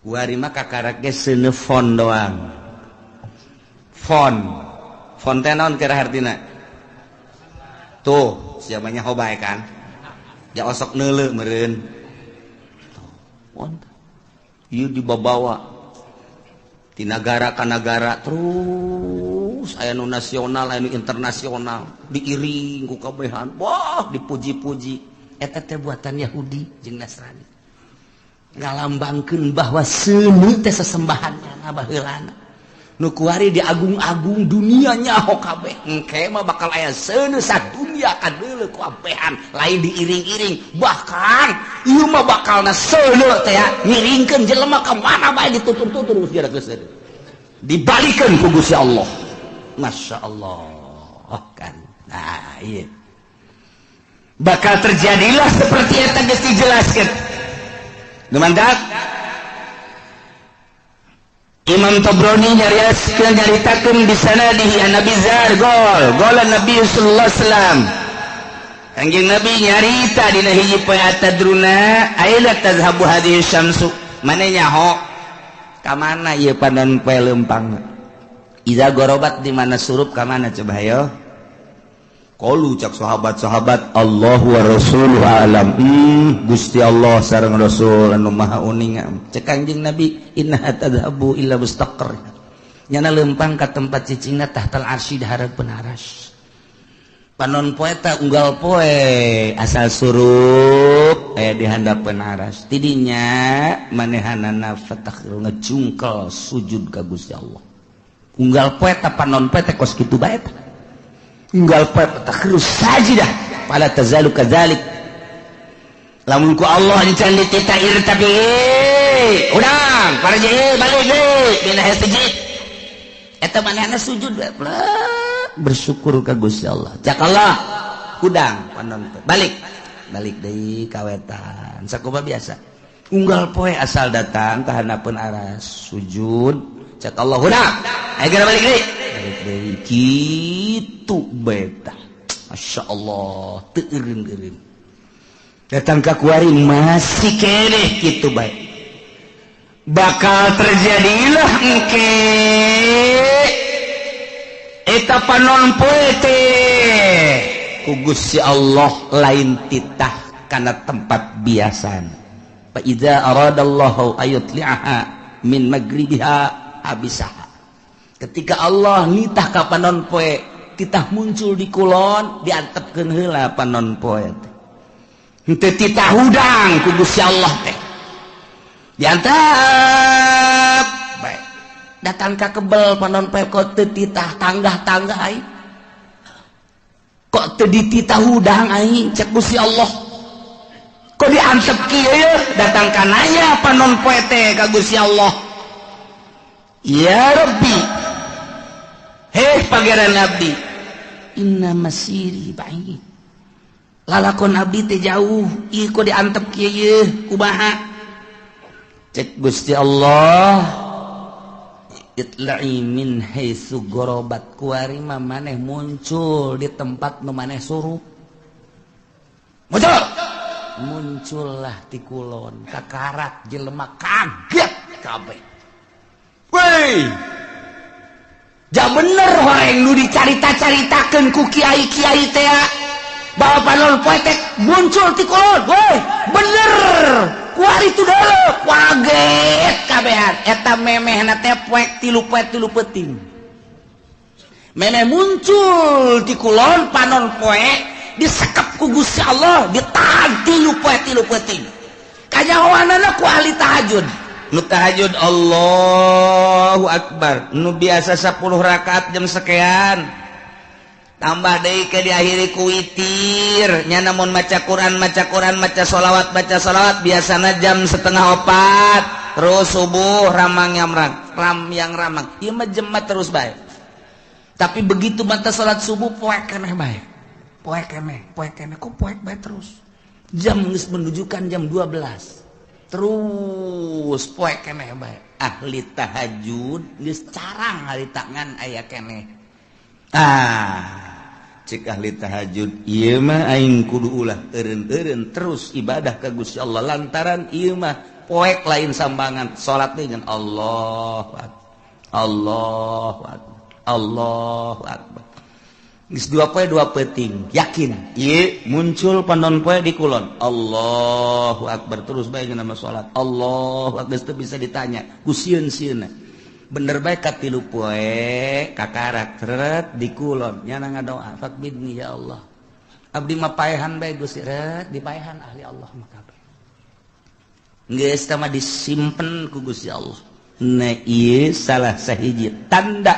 Kuari mah kakarak ge seuneu fon doang. Fon teh naon kira hartina? Tuh, siapanya hobay kan? Ya osok neuleu meureun. Fon. Ieu dibawa ti negara ka negara terus aya nu nasional, aya nu internasional, diiring ku kabehan. Wah, dipuji-puji. Eta teh buatan Yahudi jeung Nasrani. Ngalambangkeun bahwa seuneu teh sesembahanna baheulana. Nu kuari diagung-agung dunia nyaho kabeh. Engke mah bakal aya seuneu sadunya kadeuleu ku abehan, lain diiring-iring. Bahkan ieu mah bakalna seuneu teh ngiringkeun jelema ka mana bae ditutur-tutur geus geus dibalikeun ku Gusti Allah. Masya Allah kan. Nah, iya. Bakal terjadilah seperti eta geus dijelaskeun. Dumandak Imam Tabrani nyaritakeun di sanadihi Nabi Zargol, gola Nabi sallallahu alaihi wasallam. Kangjeng Nabi nyarita dina hiji poe atadruna aila tazhabu hadhihi syamsu. Mane nyaho ka mana ieu panon poe leumpang? Iza gorobat di mana surup ka mana coba hayo? Qalu cak sahabat-sahabat Allahu wa rasuluhu alam. Gusti Allah sareng Rasul anu maha uning. Cek Kangjeng Nabi inna tadhabu illa mustaqar. Nyana leumpang ka tempat cicingna tahtal arsy dahareupun aras. Panon poe ta unggal poe asal surup aya di handapeun aras. Tidinya manehanana fatakhru ngajungkel sujud ka Gusti Allah. Unggal poe ta panon poe teh kos kitu bae ta. Unggal poe takhru sajidah fala tazalu kadzalik. Lamun ku Allah dican dititair tapi urang parje balik deui dina hiji. Eta manehna sujud bae bersyukur ka Gusti Allah. Cak Allah kudang panon balik deui ka wetan. Sakumaha biasa. Unggal poe asal datang ka handapeun aras sujud cak Allah hudang. Aya geura balik deui. Kitu beta. Masya Allah teu eureun-eureun. datang ke kuari masih keneh gitu baik bakal terjadilah engke eta panon poe teh ku Gusti Allah lain titah kana tempat biasana fa idza aradallahu ayutli'aha min magribiha abisaha ketika Allah nitah ka panon poe titah muncul di kulon diantepkeun heula panon poe teh henteu titah hudang ku Gusti Allah teh diantep bae datang ka kebel panon poe kok teu titah tanggah-tanggah ai kok teu dititah hudang ai cek Gusti Allah kok diantep kieu datang ka nanya panon poe teh ka Gusti Allah ya Rabbi heh pangeran abdi inna masiri ba'id lalakon abdi teh jauh ieu kok diantep kieu kumaha cek Gusti Allah itla'i min haitsu gorobat kuari mah maneh muncul di tempat nu maneh surup muncullah ti kulon kakarak jelema kaget kabeh woi ja bener horeng nu dicarita-caritakeun ku kiai-kiai teh bahwa panon poe teh muncul ti kulon woi bener kuari tu deuleu kaget kabehan eta memehna teh poek tilu peuting memeh muncul ti kulon panon poe disekep ku Gusti Allah ditahan tilu peuting kanyahoanana ku ahli tahajud nu tahajud Allahu Akbar nu biasa 10 rakaat jam sekian tambah deui ke diakhiri ku witir nya namun maca Quran maca sholawat biasana jam 3:30 terus subuh ramang ieu mah jemaat terus bae tapi begitu mata salat subuh poek keneh bae poek keneh kok poek bae terus jam geus menunjukkan jam 12 terus poek keneh bae ahli tahajud geus carang hari tangan aya keneh cik ahli tahajud ieu mah aing kudu ulah eureun-eureun terus ibadah ka Gusti Allah lantaran ieu mah poek lain sambangan salat teh ngan Allahu Akbar geus dua peuting yakin ieu muncul panon poe di kulon Allahu Akbar terus bae nama salat Allahu Akbar teu bisa ditanya ku sieun-sieunna bener bae ka tilu poe kakarak teret di kulon nya ngadoa fakbidni ya Allah abdi mah paehan bae Gusti ret dipaehan ahli Allah mah kabeh geus tah mah disimpen ku Gusti Allah na ieu salah sahiji tanda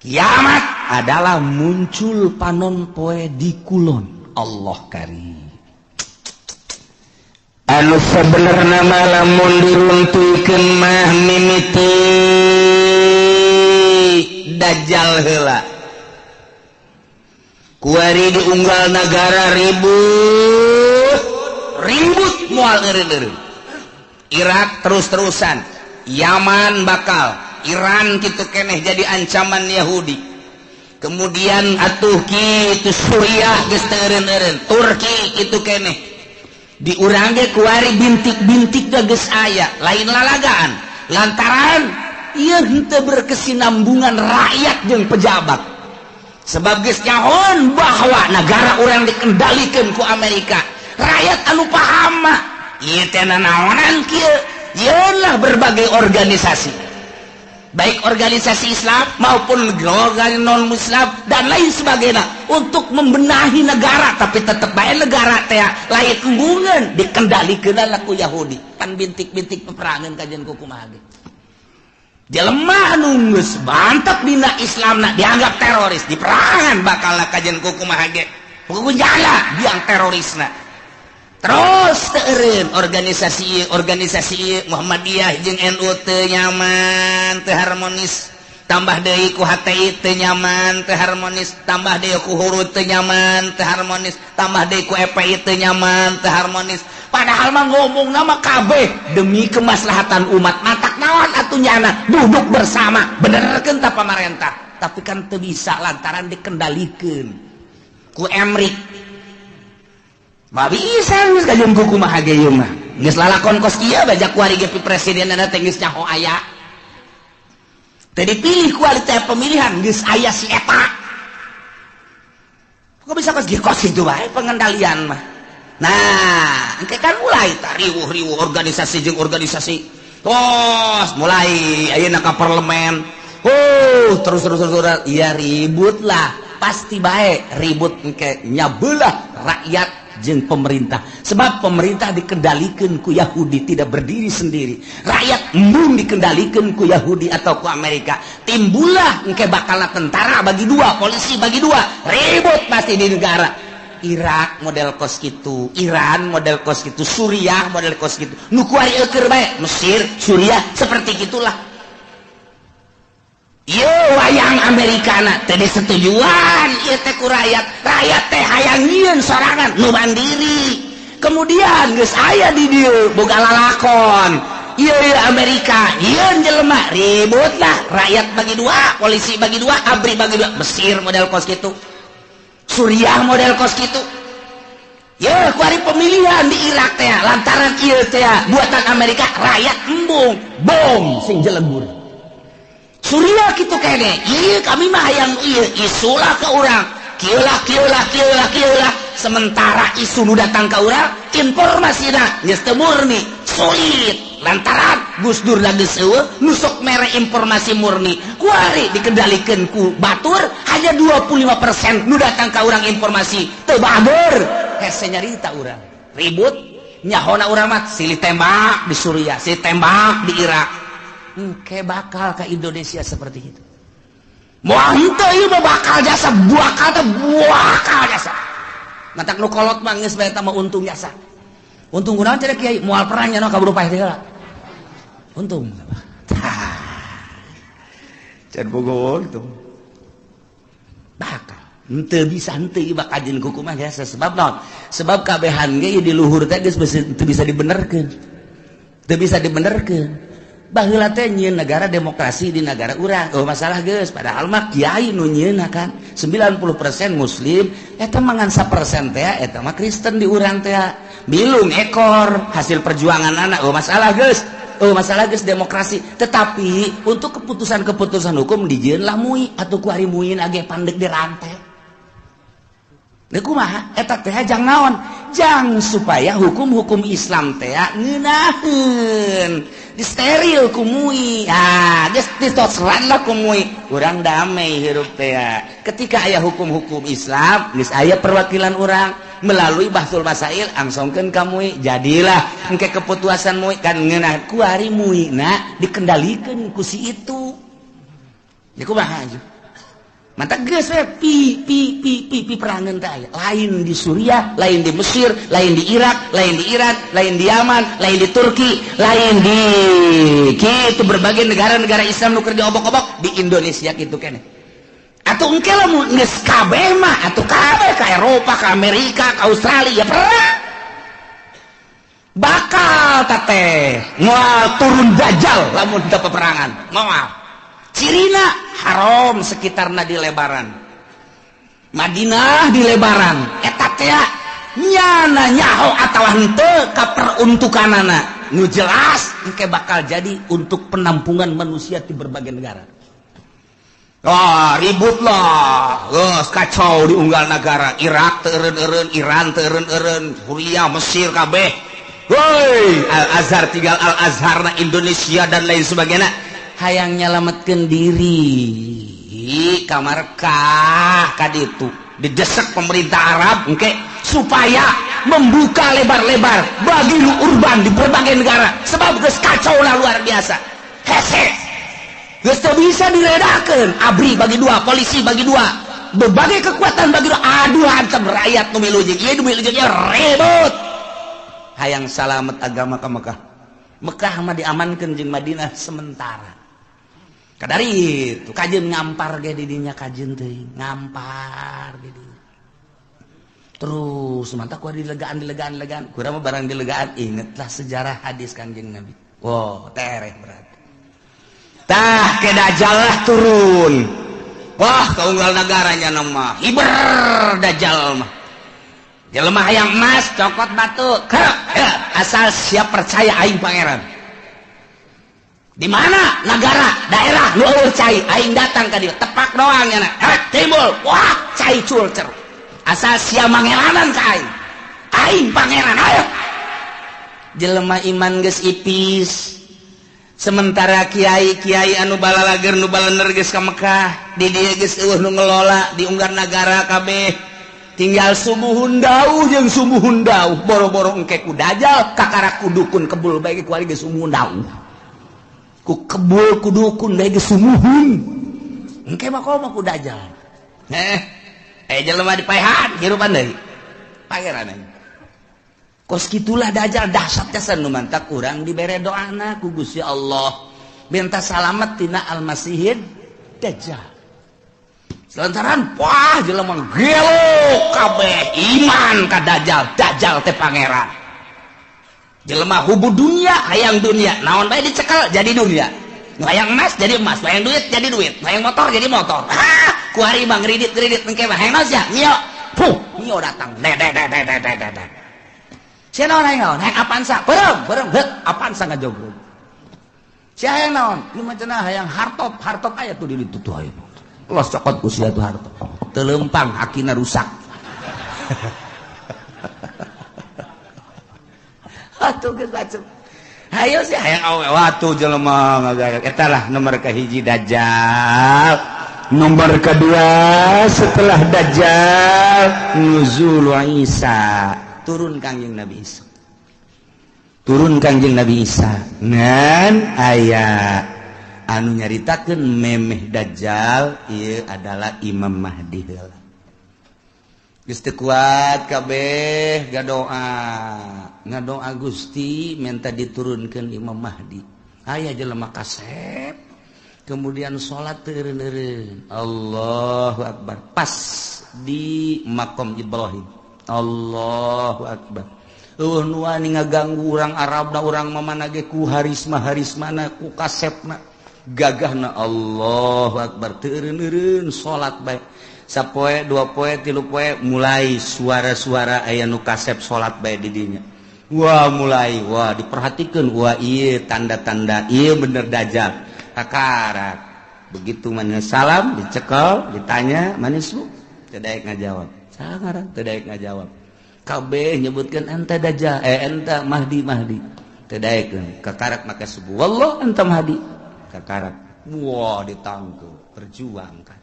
kiamat adalah muncul panon poe di kulon Allah karim anu sebenarnya mah lamun diruntuikeun mah mimiti dajjal heula kuari diunggal negara ribut moal eureun-eureun Irak terus-terusan Yaman bakal Iran kitu keneh jadi ancaman Yahudi kemudian atuh kitu Suriah geus teu eureun-eureun Turki kitu keneh diurang ge kuari bintik-bintik geus aya lain lalagaan lantaran ieu henteu berkesinambungan rakyat jeung pejabat sebab geus nyahoan bahwa negara urang dikendalikeun ku Amerika rakyat anu paham mah ieu teh naonan kieu yeunlah berbagai organisasi baik organisasi Islam maupun organisasi non-Muslim dan lain sebagainya untuk membenahi negara tapi tetap bae negara teh lain embungeun dikendalikeun ku Yahudi pan bintik-bintik peperangan kajian kumaha ge jelema anu geus mantep dina Islamna dianggap teroris diperangan bakal kajian kumaha ge pokoknya jala biang terorisna terus teureun organisasi Muhammadiyah jeung NU teu nyaman teu harmonis tambah deui ku HTI teu nyaman teu harmonis tambah deui ku Huruf teu nyaman teu harmonis tambah deui ku EPI teu nyaman teu harmonis padahal mah ngomongna mah kabeh demi kemaslahatan umat matak naon atuh nyana duduk bersama benerkeun ta pamarentah tapi kan teu bisa lantaran dikendalikeun ku Emrik bisa geus kajeun kuku mah hage ieu mah geus lalakon kos kieu bajak kuari ge presiden ada teh geus nyaho aya teh dipilih kualitas pemilihan geus aya si eta kok bisa kos itu bae pengendalian mah nah engke kan mulai riwuh-riwuh organisasi jeung organisasi tos mulai ayeuna ka parlemen terus iya ribut lah pasti baik ribut engke nyabelah rakyat jeung pemerintah sebab pemerintah dikendalikan ku Yahudi tidak berdiri sendiri rakyat embung dikendalikan ku Yahudi atau ku Amerika timbullah engke bakalna tentara bagi dua polisi bagi dua ribut pasti di negara Irak model kos kitu Iran model kos kitu Suriah model kos kitu nu kuari eukeur bae Mesir Suriah seperti gitulah. Yo wayang Amerikana teh disetujuan ieu teh ku rakyat teh hayang nyieun sorangan nu mandiri kemudian geus aya di dieu boga lalakon ieu Amerika nyieun jelema ribut lah rakyat bagi dua polisi bagi dua abri bagi dua Mesir model kos kitu Suriah model kos kitu yo kuari pemilihan di Irak teh lantaran ieu teh buatan Amerika rakyat embung bom sing jelebur Suriah gitu kene iya kami mah hayang iya isulah ke orang kieulah sementara isu nu datang ke orang informasina geus teu murni sulit lantaran Gus Dur lagi eueuh nu sok mere informasi murni kuari dikendalikeun ku batur hanya 25% nu datang ka urang informasi teu bager hese nyarita urang ribut nyahona urang mah silih tembak di Suriah silih tembak di Irak kayak bakal ke Indonesia seperti itu moal henteu ieu mah bakal jasa buakal jasa matak nu kolot mah geus bae eta mah untung jasa untung kunaon cenah kiai moal perang nya kaburu paeh heula untung can bogo itu bakal henteu bisa henteu ieu bakal jeung kuku mah jasa sebab naon sebab kabehan ge di luhur teh geus teu bisa dibenerkeun baheula teh nyieun negara demokrasi di negara urang masalah geus padahal mah kiai nu nyieunna kan 90% muslim eta mangan 1% teh eta mah Kristen di urang teh bilung ekor hasil perjuangan anak masalah geus demokrasi tetapi untuk keputusan hukum dijieun lah mui atuh ku ari muin age pandeg di rantai kumaha eta teh jang naon jang supaya hukum-hukum Islam teh ngeunaheun disteril ku mui geus ditosran lah ku mui urang damai hirup teh ketika aya hukum-hukum Islam geus aya perwakilan urang melalui bahsul masail angsongkeun ka mui jadilah engke keputusan mui kan ngeunah ku ari muina dikendalikeun ku si itu kumaha mantap geus pi perangan teh lain di Suriah lain di Mesir lain di Irak lain di Iran lain di Yaman lain di Turki lain di kitu berbagai negara-negara Islam nu keur diobok-obok di Indonesia kitu keneh atuh engke lamun geus kabeh mah atuh kabeh ka Eropa ka Amerika ka Australia perang bakal teh moal turun dajjal lamun teu peperangan moal cirina haram sekitarna di lebaran Madinah di lebaran eta teh nyana nyaho atawa henteu ka peruntukanana nu jelas engke bakal jadi untuk penampungan manusia di berbagai negara ribut lah geus kacau di unggal negara Irak teu eureun-eureun Iran teu eureun-eureun Suriah Mesir kabeh woi Al-Azhar tinggal Al-Azhar na Indonesia dan lain sebagainya hayang nyalametkeun diri kamarkah kaditu didesak pemerintah Arab engke supaya membuka lebar-lebar bagi urban di berbagai negara sebab geus kacau lah luar biasa hese geus teu bisa diledakeun abri bagi dua polisi bagi dua berbagai kekuatan bagi dua aduh hantem rakyat nu milu jeung ieu nu milu jeung ieu ribut hayang salamet agama ka Mekah mah diamankeun jeung Madinah sementara kadari itu kajeun ngampar ge di dinya kajeun teuing ngampar di dinya terus mantap ku dilegaan kurang mah barang dilegaan ingetlah sejarah hadis Kanjeng Nabi tereh berarti tah ke dajjal lah turun wah kaunggal negaranya nama hiber dajjal mah jelema hayang emas cokot batu asal siap percaya aing pangeran. Di mana negara daerah nu eueuh cai aing datang ka dieu tepak doang nya timbul wah cai culcer asal sia mangeranan ka aing pangeran ayo. Jelema iman geus ipis sementara kiai-kiai anu balalager nu balener geus ka Mekah di dieu geus eueuh nu ngelola di unggar nagara kabeh tinggal sumuhun dauh jeung sumuhun dauh boro-boro engke ku dajal kakarak ku dukun kebul bae ku ari geus sumuhun dauh ku kebul ku dukun bae geus sumuhun engke mah komo ku dajal jelema dipaehan hirupan deui pangeran kos kitulah dajal dahsyat jasan nu mantak urang dibere doana ku Gusti Allah minta salamet tina al-masihid dajjal. Selantaran wah jelema gelo kabeh iman ka dajjal teh pangeran. Jelema hubu dunia hayang dunia naon bae dicekel jadi dunia. Nu hayang emas jadi emas, hayang duit jadi duit, hayang motor jadi motor. Ku hari mah ngridit-ngridit engke mah hayang naon sia? Mio. Puh, mio datang. Sia naon hayang naon? Hayang Avanza. Berem, Avanza ngajogrog. Sia hayang naon? Ieu mah cenah hayang hartop aya tuh di ditu tuh aya. Los cokot ku sia tuh hartop. Teu leumpang akina rusak. Atuh geus bacem. Hayo sih hayang awe watu jelema ngagayok eta lah nomor kahiji dajjal. Nomor kedua setelah dajjal nuzul Isa. Turun Kangjeng Nabi Isa. Turun Kangjeng Nabi Isa ngan aya anu nyaritakeun memeh dajjal ieu adalah Imam Mahdi heula. Geus teu kuat kabeh ngadoa Gusti minta diturunkeun Imam Mahdi. Aya jelema kasep kemudian salat teureun-eureun Allahu Akbar pas di makom Ibrahim. Allahu Akbar. Eueuh nu wani ngaganggu urang Arabna urang mamana ge ku harismana ku kasepna gagahna Allahu Akbar teureun-eureun salat bae. Sapoe dua poe tilu poe mulai suara-suara aya nu kasep salat bae di dinya. Wah mulai wah diperhatikeun wah ieu tanda-tanda ieu bener dajjal. Kakarak. Begitu mana salam dicekel ditanya manis lu teu daek ngajawab. Sangaran teu daek ngajawab. Kabeh nyebutkeun enta dajjal enta Mahdi. Teu daek kakarak make subuh. Wallah enta Mahdi. Kakarak. Wah ditangkeu perjuangkan.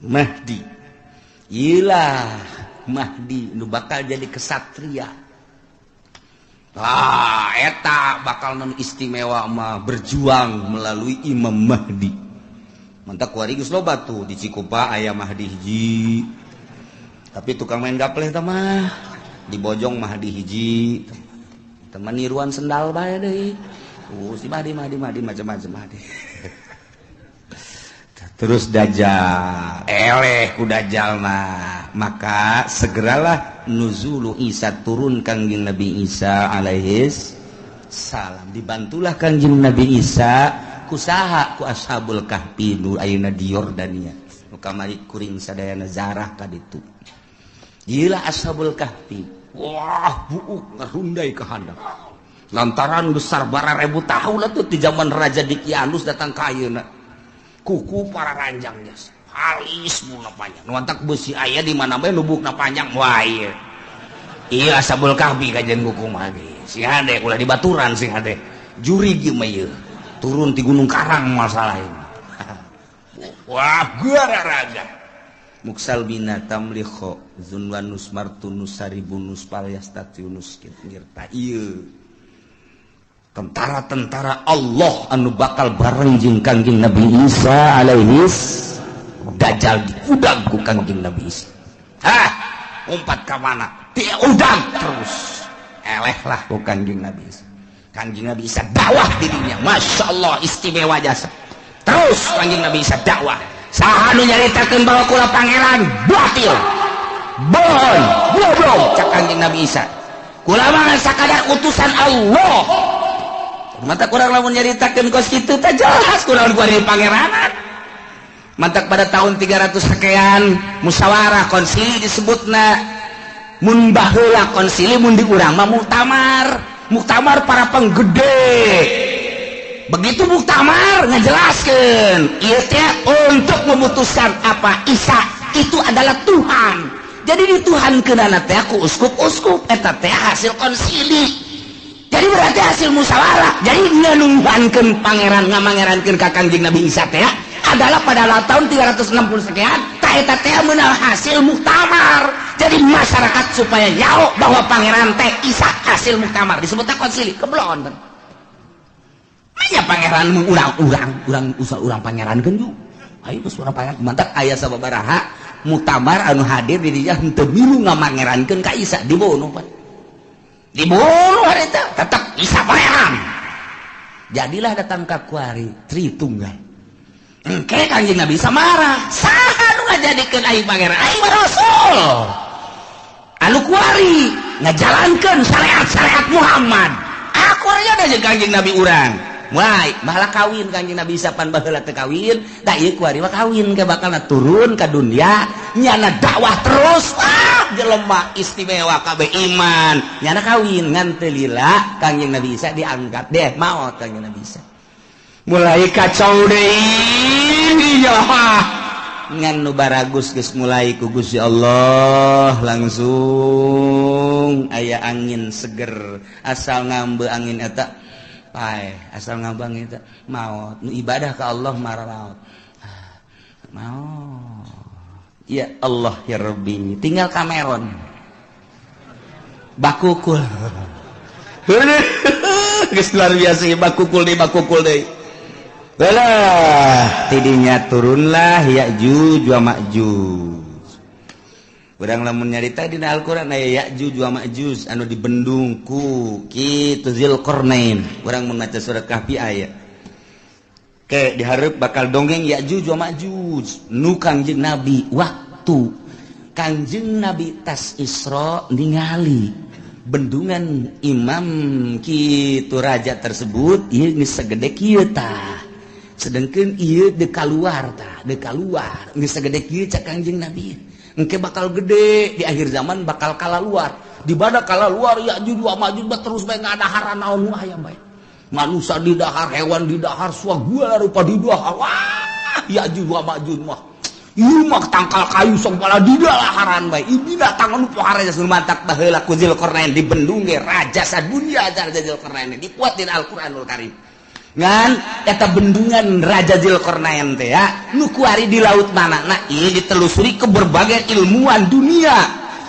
Mahdi ilah Mahdi nu bakal jadi kesatria eta bakal non istimewa mah berjuang melalui Imam Mahdi mantap kuari geus loba tuh di Cikupa aya Mahdi hiji tapi tukang main gapleh teh mah di Bojong Mahdi hiji teman niruan sendal bae deui si Mahdi macam-macam Mahdi. Terus dajjal eleh ku dajjal maka segeralah nuzulu Isa turun Kangjeng Nabi Isa alaihis salam dibantulah Kangjeng Nabi Isa kusaha ku ashabul kahfi nu ayeuna di Yordania nu kamari kuring sadayana zarah ka ditu gila ashabul kahfi wah buuk ngarundai ka handap lantaran besar bara 1000 tahun lah tuh di zaman Raja Dikianus datang ka ayeuna kuku para ranjangnya halis muna panjang nuantak besi aya di mana bae lubukna panjang wah iya ashabul kahfi kajian kuku mah si hade ulah di baturan si hade juri ge mah ieu turun di Gunung Karang masalah ini wah gararaga muksal bina tamlikho zunwanus martunus saribunus palyastatiunus ngirta ieu tentara-tentara Allah anu bakal bareng jeung Kangjeng Nabi Isa alaihis dajjal diudang ku Kangjeng Nabi Isa. Umpat ka mana? Diudang terus. Eleh lah ku Kangjeng Nabi Isa. Kangjeng Nabi Isa dakwah dirinya. Masya Allah istimewa jasa. Terus Kangjeng Nabi Isa dakwah. Saha nu nyaritakeun bahwa kula pangeran batil. Bohong, goblok cak Kangjeng Nabi Isa. Kula mah sakadar utusan Allah. Mata kurang lamun nyaritakeun kos kitu teh jelas kurang ku ari pangeranan. Mantak pada tahun 300 sekian musyawarah konsili disebutna mun baheula konsili mun di urang mah muktamar para penggede. Begitu muktamar ngejelaskan ieu teh untuk memutuskan apa Isa itu adalah Tuhan. Jadi dituhankeunana teh ku uskup-uskup eta teh hasil konsili. Jadi berarti hasil musyawarah. Jadi nganuhankeun pangeran ngamangerankeun ka Kangjeng Nabi Isa teh adalah pada tahun 360 sekian ta eta teh meunang hasil muktamar. Jadi masyarakat supaya nyaho bahwa pangeran teh Isa hasil muktamar disebutna konsili keblon. Aya pangeran urang pangerankeun ju. Ayo geus urang pangeran mantap aya sababaraha muktamar anu hadir di dinya henteu milu ngamangerankeun ka Isa dibunuh pan. Dibunuh eta tetep Isa pangeran. Jadilah datang ka kuari Tritunggal. Engke Kangjeng Nabi Isa marah. Saha nu ngajadikeun aing pangeran? Aing mah rasul. Anu kuari ngajalankeun syariat Muhammad. Aku aya da jeung Kangjeng Nabi urang. Wai, malah kawin Kangjeng Nabi Isa pan baheula teu kawin, da ieu kuari mah kawin ke bakalna turun ka dunia, nyana dakwah terus. Jelema istimewa kabeh iman. Nyana kawin ngan teu lila Kangjeng Nabi Isa diangkat deh maot Kangjeng Nabi Isa. Mulai kacau deui ya. Ngan nu baragus geus mulai ku Gusti Allah langsung aya angin seger asal ngambe angin eta pae asal ngabang itu maut nu ibadah ke Allah marah maut ya Allah ya Rabbi tinggal Cameron bakukul geus luar biasa bakukul deui belah tidinya turunlah Ya'juj wa Ma'juj. Urang lamun nyarita dina Al-Qur'an aya Ya'juj wa Ma'juj anu dibendung ku kitu Zulkarnain. Urang mun maca surat Kahfi aya. Ke dihareup bakal dongeng Ya'juj wa Ma'juj nu Kangjeng Nabi waktu Kangjeng Nabi tas Isra ningali bendungan imam kitu raja tersebut ieu geus sagede kieu tah. Sedangkan ieu de kaluar geus sagede kieu cak Kangjeng Nabi. Engke bakal gede di akhir zaman bakal kalaluar di badak kalaluar Ya'juj wa Ma'juj terus bae ngadaharan naon aya bae manusia di dahar hewan di dahar suagua rupa di dahar wah Ya'juj wa Ma'juj mah ieu mah tangkal kayu sok pala di daharan bae ieu datang anu pohara sun mantak baheula ku Zulkarnain di bendung ge raja sadunya raja Zulkarnain dipuat di Al-Qur'anul Karim ngan eta bendungan Raja Zulkarnain teh ya nu kuari di laut manana ieu ditelusuri ke berbagai ilmuwan dunia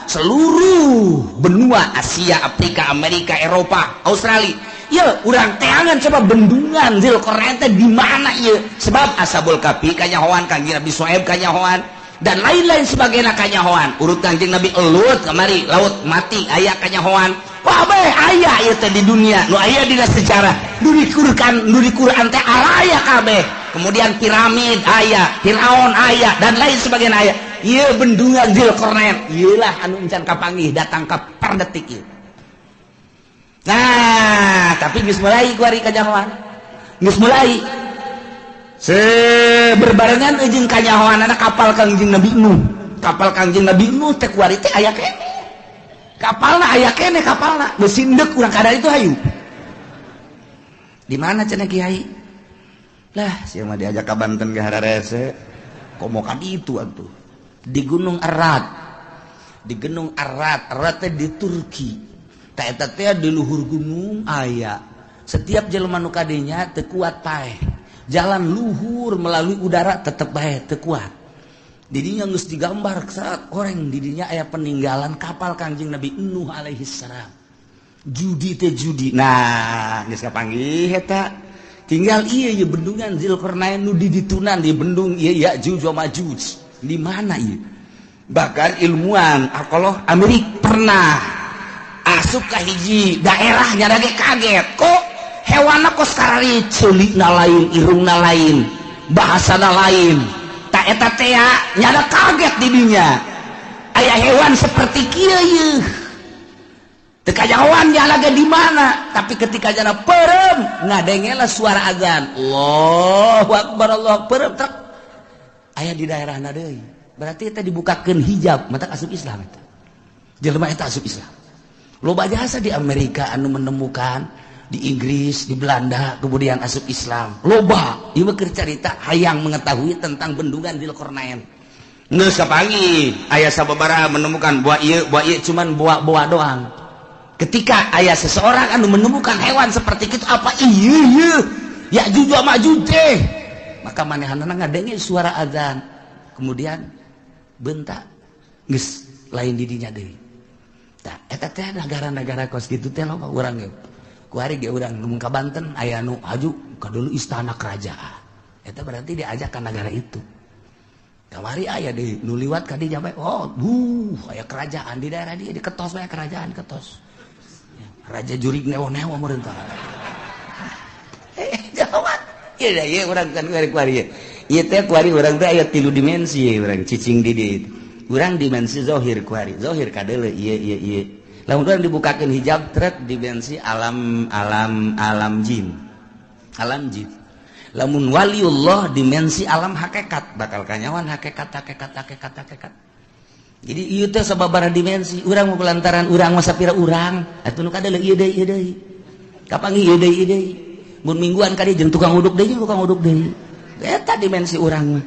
seluruh benua Asia, Afrika, Amerika, Eropa, Australia. Ieu urang teangan coba bendungan Zulkarnain teh di mana ieu sebab Ashabul Kahfi kanyahoan Kangjeng Nabi Syuaib kanyahoan dan lain-lain sebagainya kanyahoan urut Kangjeng Nabi Elut kamari laut mati aya kanyahoan kabeh aya ieu teh di dunia nu aya dina sejarah nu di Quran teh aya kabeh kemudian piramid aya Firaun aya dan lain sebagainya aya ieu bendungan Zulkarnain ieulah anu encan kapanggih datang ka perdetik ieu nah tapi geus mulai kuari kanyahoan geus mulai berbarengan jeung kanyahoanana kapal Kangjeng Nabi Nuh teh kuari teh aya keneh kapalna aya keneh kapalna geus sindek urang kada itu hayu di mana cenah Kiai lah sia mah diajak ka Banten ge hararese komo ka ditu atuh di Gunung Arat teh di Turki tah eta teh di luhur gunung aya setiap jelema nu kadinya teu kuat paeh jalan luhur melalui udara tetep bae teu kuat didinya geus digambar saat orang didinya aya peninggalan kapal Kangjeng Nabi Nuh alaihi salam judi nah geus kapanggih eta tinggal ieu bendungan Zulkarnain nu diditunan di bendung ieu Ya'juj wa Ma'juj di mana ieu bahkan ilmuwan arkeolog Amerika pernah asup ka hiji daerah nya ge kaget kok hewanna kos karari ceulikna lain irungna lain bahasana lain tak eta teh nyada kaget di dinya aya hewan seperti kieu yeuh teu kajawan nyalaga di mana tapi ketika jana perem ngadengelah suara azan Allahu akbar Allahu akbar trek aya di daerahna deui berarti eta dibukakeun hijab mata asup Islam eta jelema eta asup Islam. Loba jasa di Amerika anu menemukan, di Inggris, di Belanda kemudian asup Islam. Loba, ieu mah keur carita hayang mengetahui tentang bendungan Dzulkarnain. Geus kapanggih aya sababaraha menemukan buah ieu cuman buah doang. Ketika aya seseorang anu menemukan hewan seperti itu, apa ieu Ya'juj wa Ma'juj teh, maka manehanna ngadenge suara azan, kemudian bentak geus lain di dinya deui. Tah eta teh negara-negara kos kitu teh loba urang ge. Kuari ge urang nu ka Banten aya nu aju ka dulu istana kerajaan. Eta berarti diajak ka negara itu. Kamari aya di nu liwat ka dinya bae, oh, aya kerajaan di daerah dia, di ketos bae kerajaan ketos. Raja jurig newo-newo meureun tah. Jawab. Ieu da ieu urang kan kuari. Ieu teh kuari urang teh aya 3 dimensi urang cicing di dieu. Urang dimensi zahir kuari. Zahir kadeuleu ieu. Lamun urang dibukakeun hijab trek dimensi alam jin. Alam jin. Lamun waliullah dimensi alam hakikat, bakal kanyawan hakikat. Jadi ieu teh sababaraha dimensi. Urang mah lantaran urang mah sapira urang, atuh nu kadeuleu ieu deui. Kapanggih ieu deui. Mun mingguan ka dieu jeung tukang uduk deui. Eta dimensi urang mah.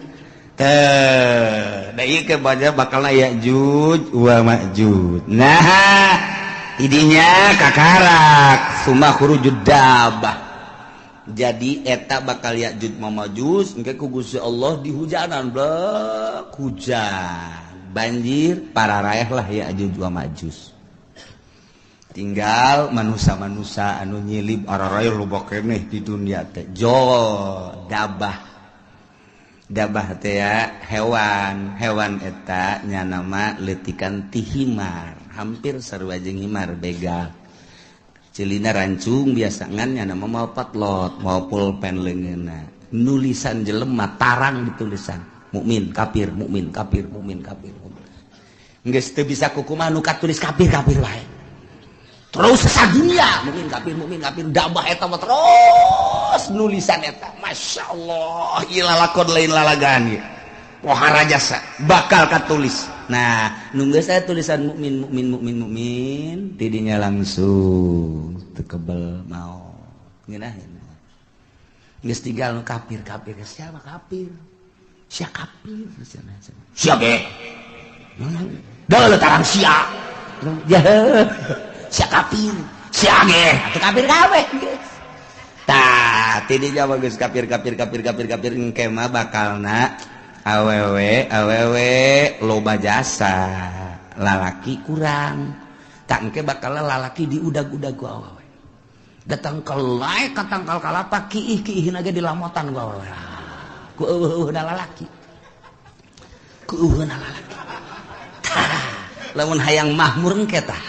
Da ieu ke baca bakalna Ya'juj wa Ma'juj. Nah, idinya kakarak summa khurujud dabbah. Jadi eta bakal Ya'juj wa Ma'juj engke ku Gusti Allah dihujanan blek hujan. Banjir pararaeh lah Ya'juj wa Ma'juj. Tinggal manusia-manusia anu nyilib araraeh loba keneh di dunia teh. Dabah teh ya hewan eta nya nama leutikan ti himar, hampir sarua jeung himar begal. Cilina rancung biasa ngan nya nama mau patlot, mau pulpen leungeunna. Nulisan jelema tarang ditulisan mukmin kafir. Geus teu bisa kukumaha nu katulis kafir wae. Terus sadunya mukmin kafir dabah eta mah terus nulisan eta masyaallah ieu lalakon lain lalagan ieu pohara jasa bakal katulis. Nah nu geus aya tulisan mukmin didinya langsung teu kebel mau ngeunaheun geus tinggal nu kafir siapa kafir sia ge da tarang sia ya sia kafir sia ge atuh kafir kabeh tah tidi jawab geus kafir engke mah bakalna awewe loba jasa lalaki kurang tak engke bakalna lalaki diudag-udag ku awewe datang kelai katangkal kalapa kiih-kiihna ge dilamotan ku awewe ku eueuhna lalaki lamun hayang mahmur engke tah.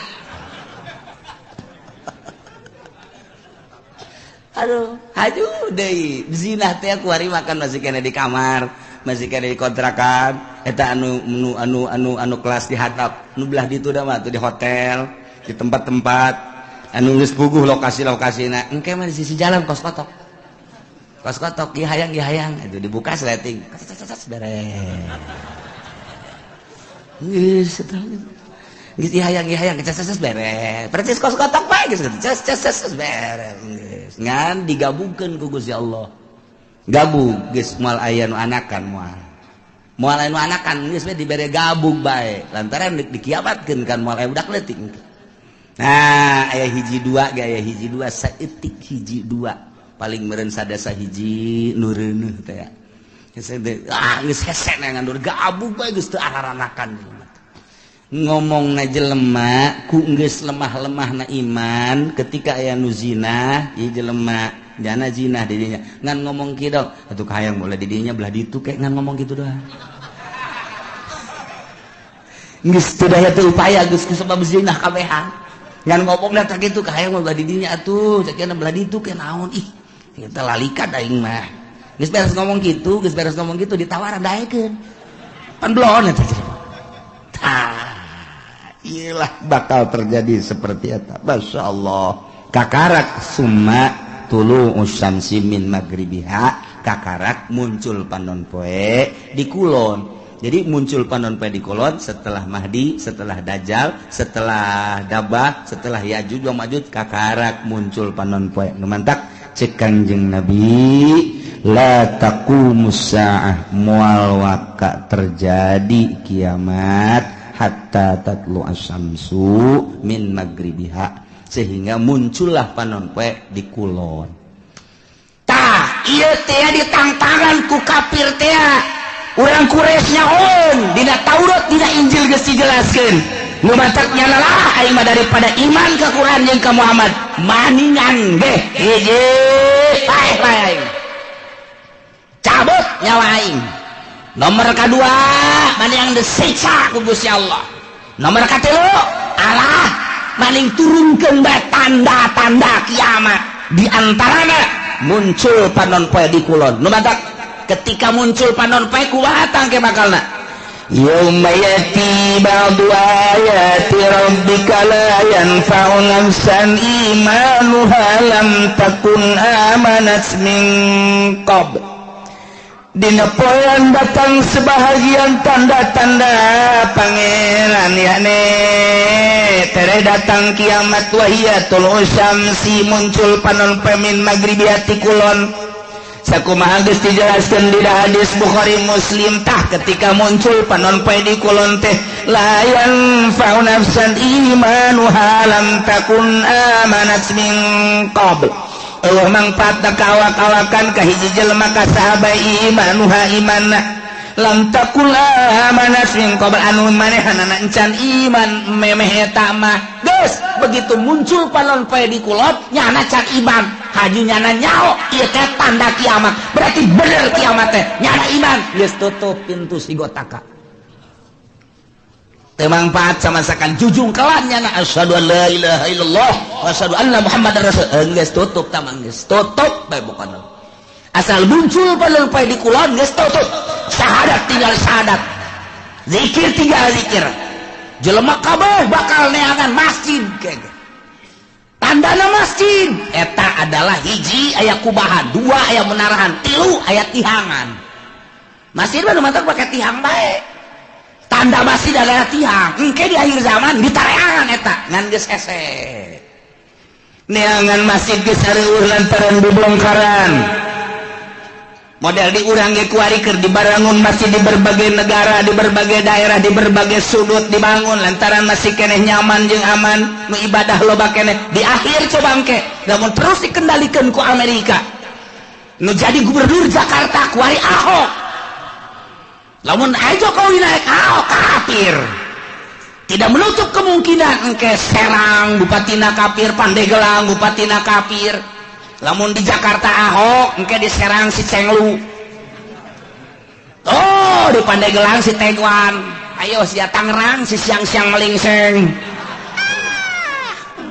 Aduh, haju deui. Zina teh kuari makan masih kena di kamar, masih kena di kontrakan. Eta anu kelas di hatap, nu belah ditu da mah tuh di hotel, di tempat-tempat anu geus puguh lokasi-lokasina. Engke mah di sisi jalan kos kotok. Ieu hayang itu dibuka sleting. Beres. Geus eta. Geus hayang ces beres. Percis kos kotok bae geus ces beres. Ngan digabungkeun ku Gusti Allah. Gabung geus moal aya nu anakan moal aya nu anakan geus we dibere gabung bae. Lantaran dikiamatkeun kan moal aya budak leutik. Nah, aya hiji dua saeutik hiji dua. Paling meureun sadasa hiji nu reuneuh teh. Geus hese ngandur gabung bae geus teu araranakan. Ngomongna jelema ku geus lemah-lemahna iman ketika aya nu zina ieu jelema jana zina di dinya ngan ngomong kieu atuh hayang boleh di dinya belah ditu ke ngan ngomong kitu doang geus teu daya teu upaya geus sebab zina kabehan ngan ngomongna teh kitu hayang belah di dinya atuh cekeuna belah ditu ke naon ih kita lalika aing mah geus beres ngomong kitu ditawaran daekeun pan blon eta jelema iyalah bakal terjadi seperti itu. Masya Allah kakarak summa tulu usyamsi min magribiha kakarak muncul panon poe di kulon Jadi muncul panon poe di kulon setelah Mahdi, setelah Dajjal, setelah Dabah, setelah Yajuj wa Majuj kakarak muncul panon poe. Nu mantak cek Kangjeng Nabi, la taqumus saah moal waka terjadi kiamat hatta tatlu asyamsu min magribiha, sehingga muncullah panon poe di kulon. Tah ieu teh ditangtangan ku kafir teh. Urang Quraisy nyaon dina Taurat dina Injil geus dijelaskeun nu mantak nyanalah aing mah daripada iman ka Quran jeung ka Muhammad maningan geh hiji paeh cabut nyawa aing. Nomor kadua maning disiksa ku Gusti Allah. Nomor katilu Allah maning turunkeun bae tanda-tanda kiamat, di antarana muncul panon poe di kulon. Nu mantak ketika muncul panon poe kuatang ke bakalna yauma yati ba'du ayati rabbika la yanfa'u nafsan imanuha lam takun amanat min qabl. Dina poean datang sebahagian tanda-tanda pangeran yakni tere datang kiamat wahiyatul usyamsi muncul panon poe min maghribiati kulon. Sakumaha geus dijelaskeun di hadis Bukhari Muslim tah ketika muncul panon poe di kulon teh la yanfa'u nafsan imanuha lam takun amanat min qabl. Allah mangpaat kawak-kawakan ka hiji jelema ka sahabat imanuha imanna lam takun amanat min qabl anu manehanana encan iman memeh eta mah geus begitu muncul panon poe di kulon nyana can iman haju nyana nyao ieu teh tanda kiamat berarti bener kiamat teh nyana iman geus tutup pintu si gotaka teu mangpaat samasakan jujung kelan nyana asyhadu an la ilaha illallah wa asyhadu anna muhammadar rasul geus tutup tamang geus tutup bae bukan asal muncul panon poe di kulon geus tutup syahadat tinggal syahadat zikir tinggal zikir jelema kabeh bakal neangan masjid kege tandana masjid eta adalah hiji aya kubahan, dua aya menarahan, tilu aya tihangan. Masjid mah mantak pake tihang bae. Tanda masjid adalah tihang. Engke di akhir zaman ditareangan eta ngan geus hese. Neangan masjid geus areueuh lantaran dibongkaran. Model di urang ge kuari keur dibangun masjid di berbagai negara, di berbagai daerah, di berbagai sudut dibangun lantaran masih keneh nyaman jeung aman, nu ibadah loba keneh. Di akhir coba engke, namun terus dikendalikan ku Amerika. Nu jadi gubernur Jakarta kuari Ahok. Lamun aya Jokowi naik Ahok kafir. Tidak menutup kemungkinan engke Serang bupatina kafir, Pandeglang bupatina kafir. Lamun di Jakarta Ahok engke diserang si Cenglu, oh di Pandeglang si Tegwan, ayo si Tangerang si siang-siang melingseng,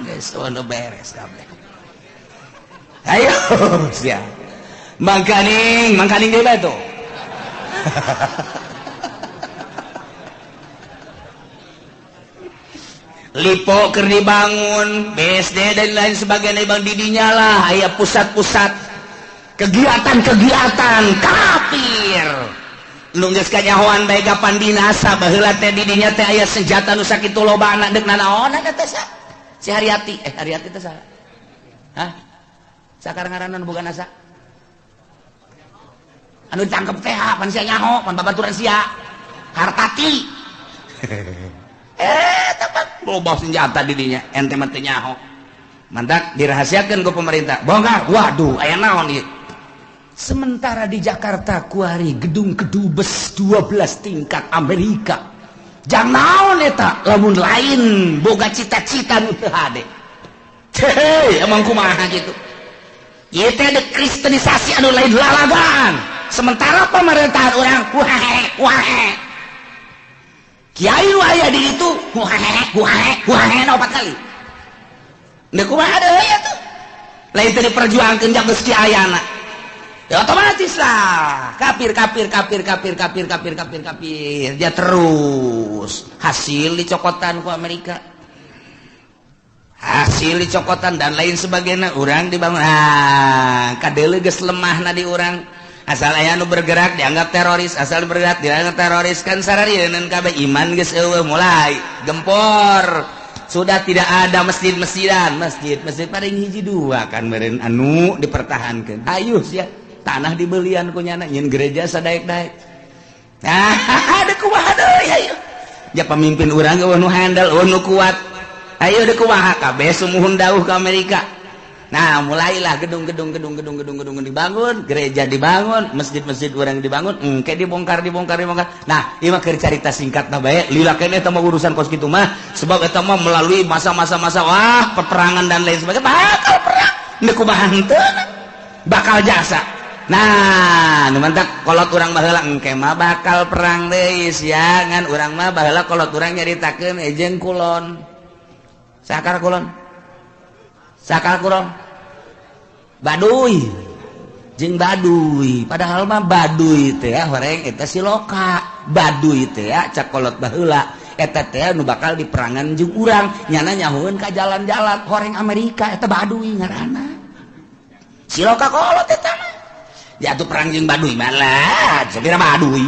guys udah beres kabeh. Ayo sia mangkaning deui tuh. Lipo keur dibangun, BSD dan lain sebagainya bang didinya lah, aya pusat-pusat kegiatan-kegiatan kafir. Nu geus kanyahoan bae kapan dinasa baheula teh didinya teh aya senjata nu sakitu lobana deuk nanaon eta teh si Haryati Haryati teh saha? Hah? Sakar ngaranna boga nasa? Anu ditangkep teh pan sia nyaho, pan babaturan sia. Hartati. Tepat loba senjata didinya ente mah teu nyaho. Mantak dirahasiakeun ku pemerintah. Bongkar. Waduh, aya naon ieu? Sementara di Jakarta kuari gedung kedubes 12 tingkat Amerika. Jang naon eta lamun lain boga cita-cita nu teu hade. Hei, emang kumaha gitu. Ieu teh dekristenisasi anu lain lalagaan. Sementara pemerintahan urang wae. Kiai nu aya di ditu huahe 4 kali. Nek kumaha deui atuh? Lain teh diperjuangkeun jak geus kiayana. Ya otomatis lah kafir. Dia terus hasil dicokotan ku Amerika. Hasil dicokotan dan lain sebagainya urang dibangun. Kadeuleu geus lemahna di urang. asal aya nu bergerak dianggap teroris, asal bergerak dianggap teroris kan sararieun kabeh iman geus eueuh mulai gempor. Sudah tidak ada masjid-masjidan, masjid paling hiji dua kan meureun anu dipertahankeun. Ayo sia tanah dibelian ku nyana nyeun gereja sadaek-daek. Ada kumaha deui ayo. Ya pemimpin urang ge nu handal nu kuat. Ayo deuk kumaha kabeh sumuhun dawuh ke Amerika. Nah, mulailah gedung-gedung dibangun, gereja dibangun, masjid-masjid urang dibangun, engke dibongkar. Nah, ieu mah keur carita singkatna bae, lila kene eta mah urusan kos kitu mah, sebab eta mah melalui masa-masa wah, peperangan dan lain sebagainya, bakal perang. Nek kumaha henteu? Bakal jasa. Nah, nu mantak kolot urang baheula engke mah bakal perang deui sia, ngan urang mah baheula kolot urang nyaritakeun ejeung kulon. Sakar kulon. Sakal kurang baduy jeung baduy padahal mah baduy teh horeng eta siloka baduy teh cak kolot baheula eta teh nu bakal diperangan jeung urang nyana nyahoeun ka jalan-jalan horeng Amerika eta baduy ngaranna siloka kolot eta mah ya atuh perang jeung baduy mah lah sabira baduy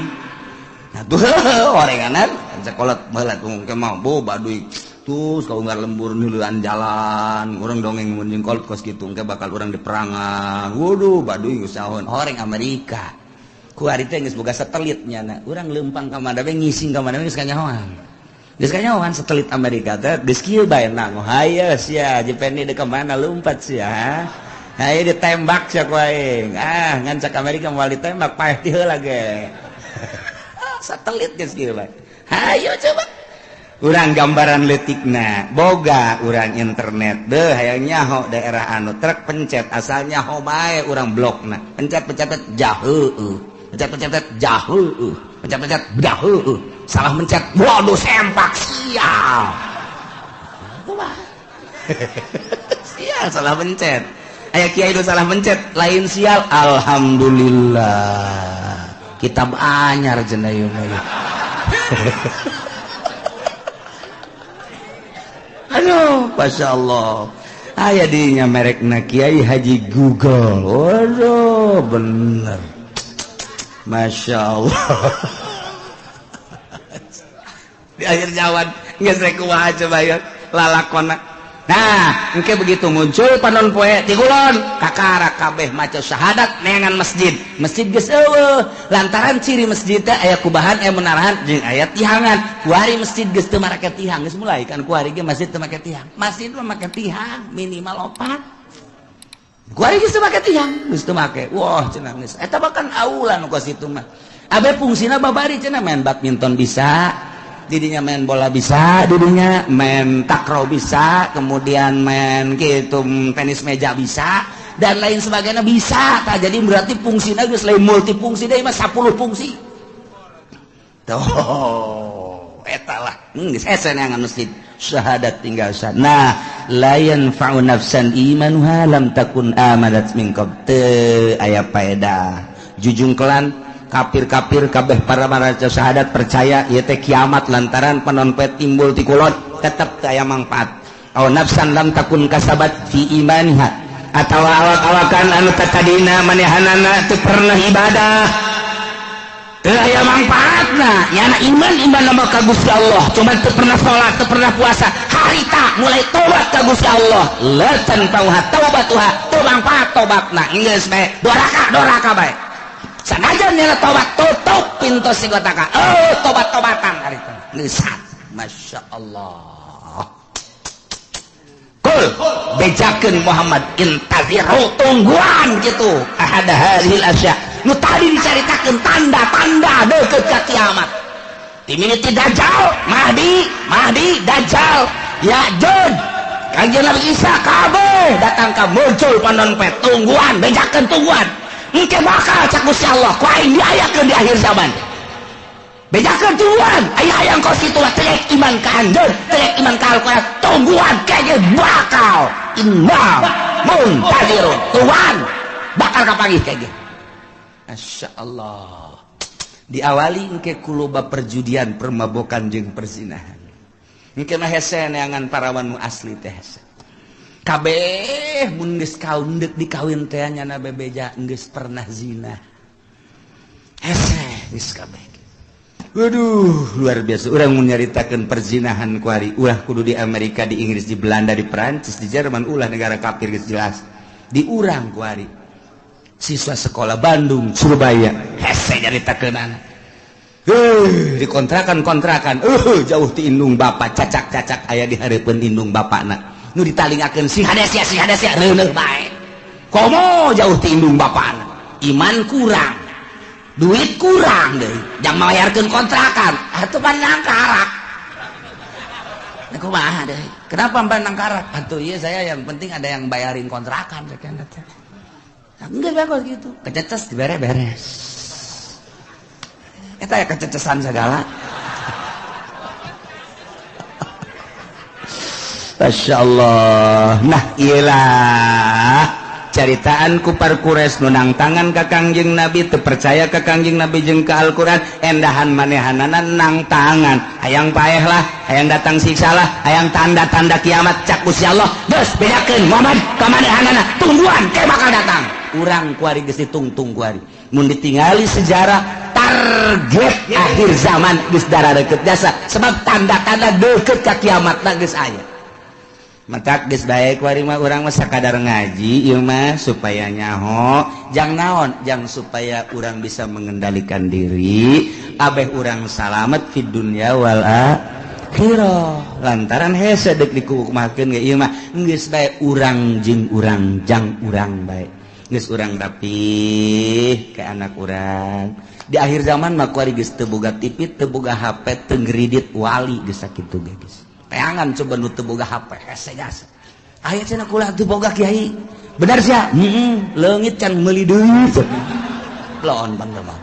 atuh horenganan cak kolot baheula tong ke mah baduy terus kalau nggak lembur niluan jalan orang dongeng munjing kolot kos gitu engke bakal orang diperangan waduh baduy usahawan orang Amerika ku ari teh geus boga satelitnya na urang leumpang ka mana we ngising ka mana we geus kanyahoan satelit Amerika teh geus kieu bae na haye sia jepeni deuk ka mana lompat sia haye ditembak sia ku aing ngan cak Amerika moal ditembak paeh ti heula ge satelit geus kieu bae hayo coba urang gambaran letikna boga urang internet deh hayang nyaho daerah anu trek pencet asal nyaho bae urang blokna pencet jaheueuh pencet jaheueuh pencet jaheueuh salah mencet waduh sempak sial sial salah mencet aya kiai nu salah mencet lain sial alhamdulillah kitab anyar cenah ieu aduh, Masya Allah aya dinya merekna Kiai Haji Google waduh bener Masya Allah di akhir jawan geus rek kumaha coba ya lalakonna nah engke begitu muncul panon poe ti kulon kakara kabeh maca syahadat neangan masjid geus eueuh lantaran ciri masjid teh aya kubahan aya menarahan jeung aya tihangan kuari masjid geus teu make tihang geus mulai kan kuari ge masjid teu make tihang masjid mah make tihang minimal 4 kuari geus teu make tihang geus teu make wah cenah geus eta bahkan aula nu kos itu mah abe fungsina babari cenah main badminton bisa didinya main bola bisa, didinya main takraw bisa, kemudian main gitu tenis meja bisa, dan lain sebagainya bisa. Tak jadi berarti fungsinya geus lain multifungsi deui mah 10 fungsi. Tuh, eta lah. Geus hese neangan masjid syahadat tinggal syahadat. Nah, la yanfa'u nafsan imanuha lam takun amanat min qabl. Teu aya paedah. Jujungkelan kafir-kafir kabeh para maca syahadat percaya ieu teh kiamat lantaran panonpet timbul ti kulon tetep teu aya mangpaat aw nafsan lam takun kasabat fi imaniha atawa awak-awakan anu tatadina manehanana teu pernah ibadah teu aya mangpaatna nyana iman nama ka Gusti Allah cuma teu pernah salat teu pernah puasa harita mulai tobat ka Gusti Allah la tanfa'uha taubatuha teu mangpaat tobatna geus bae doraka bae sanajan nyana tobat tutup pintu sigotaka tobat-tobatan hari itu nisat Masya Allah kul bejakeun Muhammad intaziru tungguan gitu ahada hadhil asya nu tadi dicaritakeun tanda-tanda deukeut ka kiamat timimiti dajjal mahdi dajjal ya'juj kanjeng Nabi Isa kabeh datang ka muncul panonpet tungguan bejakeun tungguan engke bakal cak Gusti Allah ku aing diayakeun di akhir zaman bejakeun tungguan aya yang kos kitu mah teu iman ka anjeun teu iman ka Al-Qur'an tungguan kege bakal imam muntadirun tuan bakal kapanggih kege Masya Allah diawali engke kuloba perjudian permabokan jeung perzinahan engke mah hese neangan parawan nu asli teh hese kabeh mun geus kaun deuk dikawin teh nyana bebeja geus pernah zina Waduh luar biasa orang menyaritakan perzinahan kuari ulah kudu di Amerika, di Inggris, di Belanda, di Perancis, di Jerman, ulah negara kafir jelas di urang kuari siswa sekolah Bandung, Surabaya hese nyaritakeun anak dikontrakan jauh ti indung bapak cacak aya di hareupeun indung bapakna nu ditalingakeun si hadasya reuneuh bae komo jauh ti indung bapakna iman kurang duit kurang deh jangan melayarkan kontrakan atuh pan nangkarak kumaha deh kenapa pan nangkarak atuh iya saya yang penting ada yang bayarin kontrakan enggak bagus gitu kececes beres eta ya kececesan segala Masya Allah nah iyalah caritaan kupar kures nunang tangan ka Kangjeng Nabi terpercaya ke Kangjeng Nabi jeung ka Al-Quran endahan manehanana nang tangan hayang paeh lah hayang datang siksa lah hayang tanda-tanda kiamat cak Gusti Allah geus bedakeun momen ka manehanana tungguan ke bakal datang urang kuari geus ditungtung kuari mun ditingali sejarah target akhir zaman geus dararekeut jasa sebab tanda-tanda deukeut ka kiamatna geus aya matak geus bae kuari mah urang mah sakadar ngaji ieu mah supaya nyaho jang naon jang supaya urang bisa mengendalikan diri abeh urang salamet fid dunya wal akhirah lantaran hese deuk dikukumakeun ge ieu mah geus bae urang jeung urang jang urang bae geus urang rapih ke anak urang di akhir zaman mah kuari geus teu boga TV teu boga HP teu ngridit wali geus sakitu ge geus peangan coba nu teu boga HP hese jasa aya cenah kulah teu boga kiai benar sia leungit can meuli deui laon panggama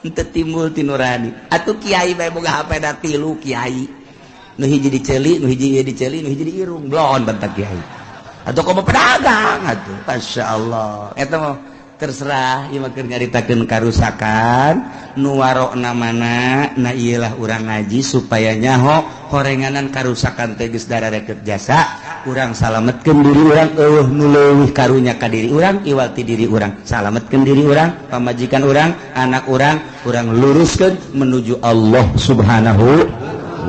henteu timbul ti nurani atuh kiai bae boga HP da 3 kiai nu hiji diceuli nu hiji diceuli nu hiji diirung laon bantah kiai atuh komo pedagang atuh masyaallah eta mah terserah ieu mah keur nyaritakeun karusakan nu warokna mana na iyalah urang ngaji supaya nyaho horenganan karusakan teh geus dararekeut jasa urang salametkeun diri urang eueuh nu leuwih karunya ka diri urang iwal ti diri urang salametkeun diri urang pamajikan urang anak urang luruskeun menuju Allah Subhanahu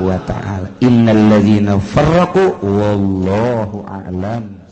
wa taala innal ladzina farraqu wallahu a'lam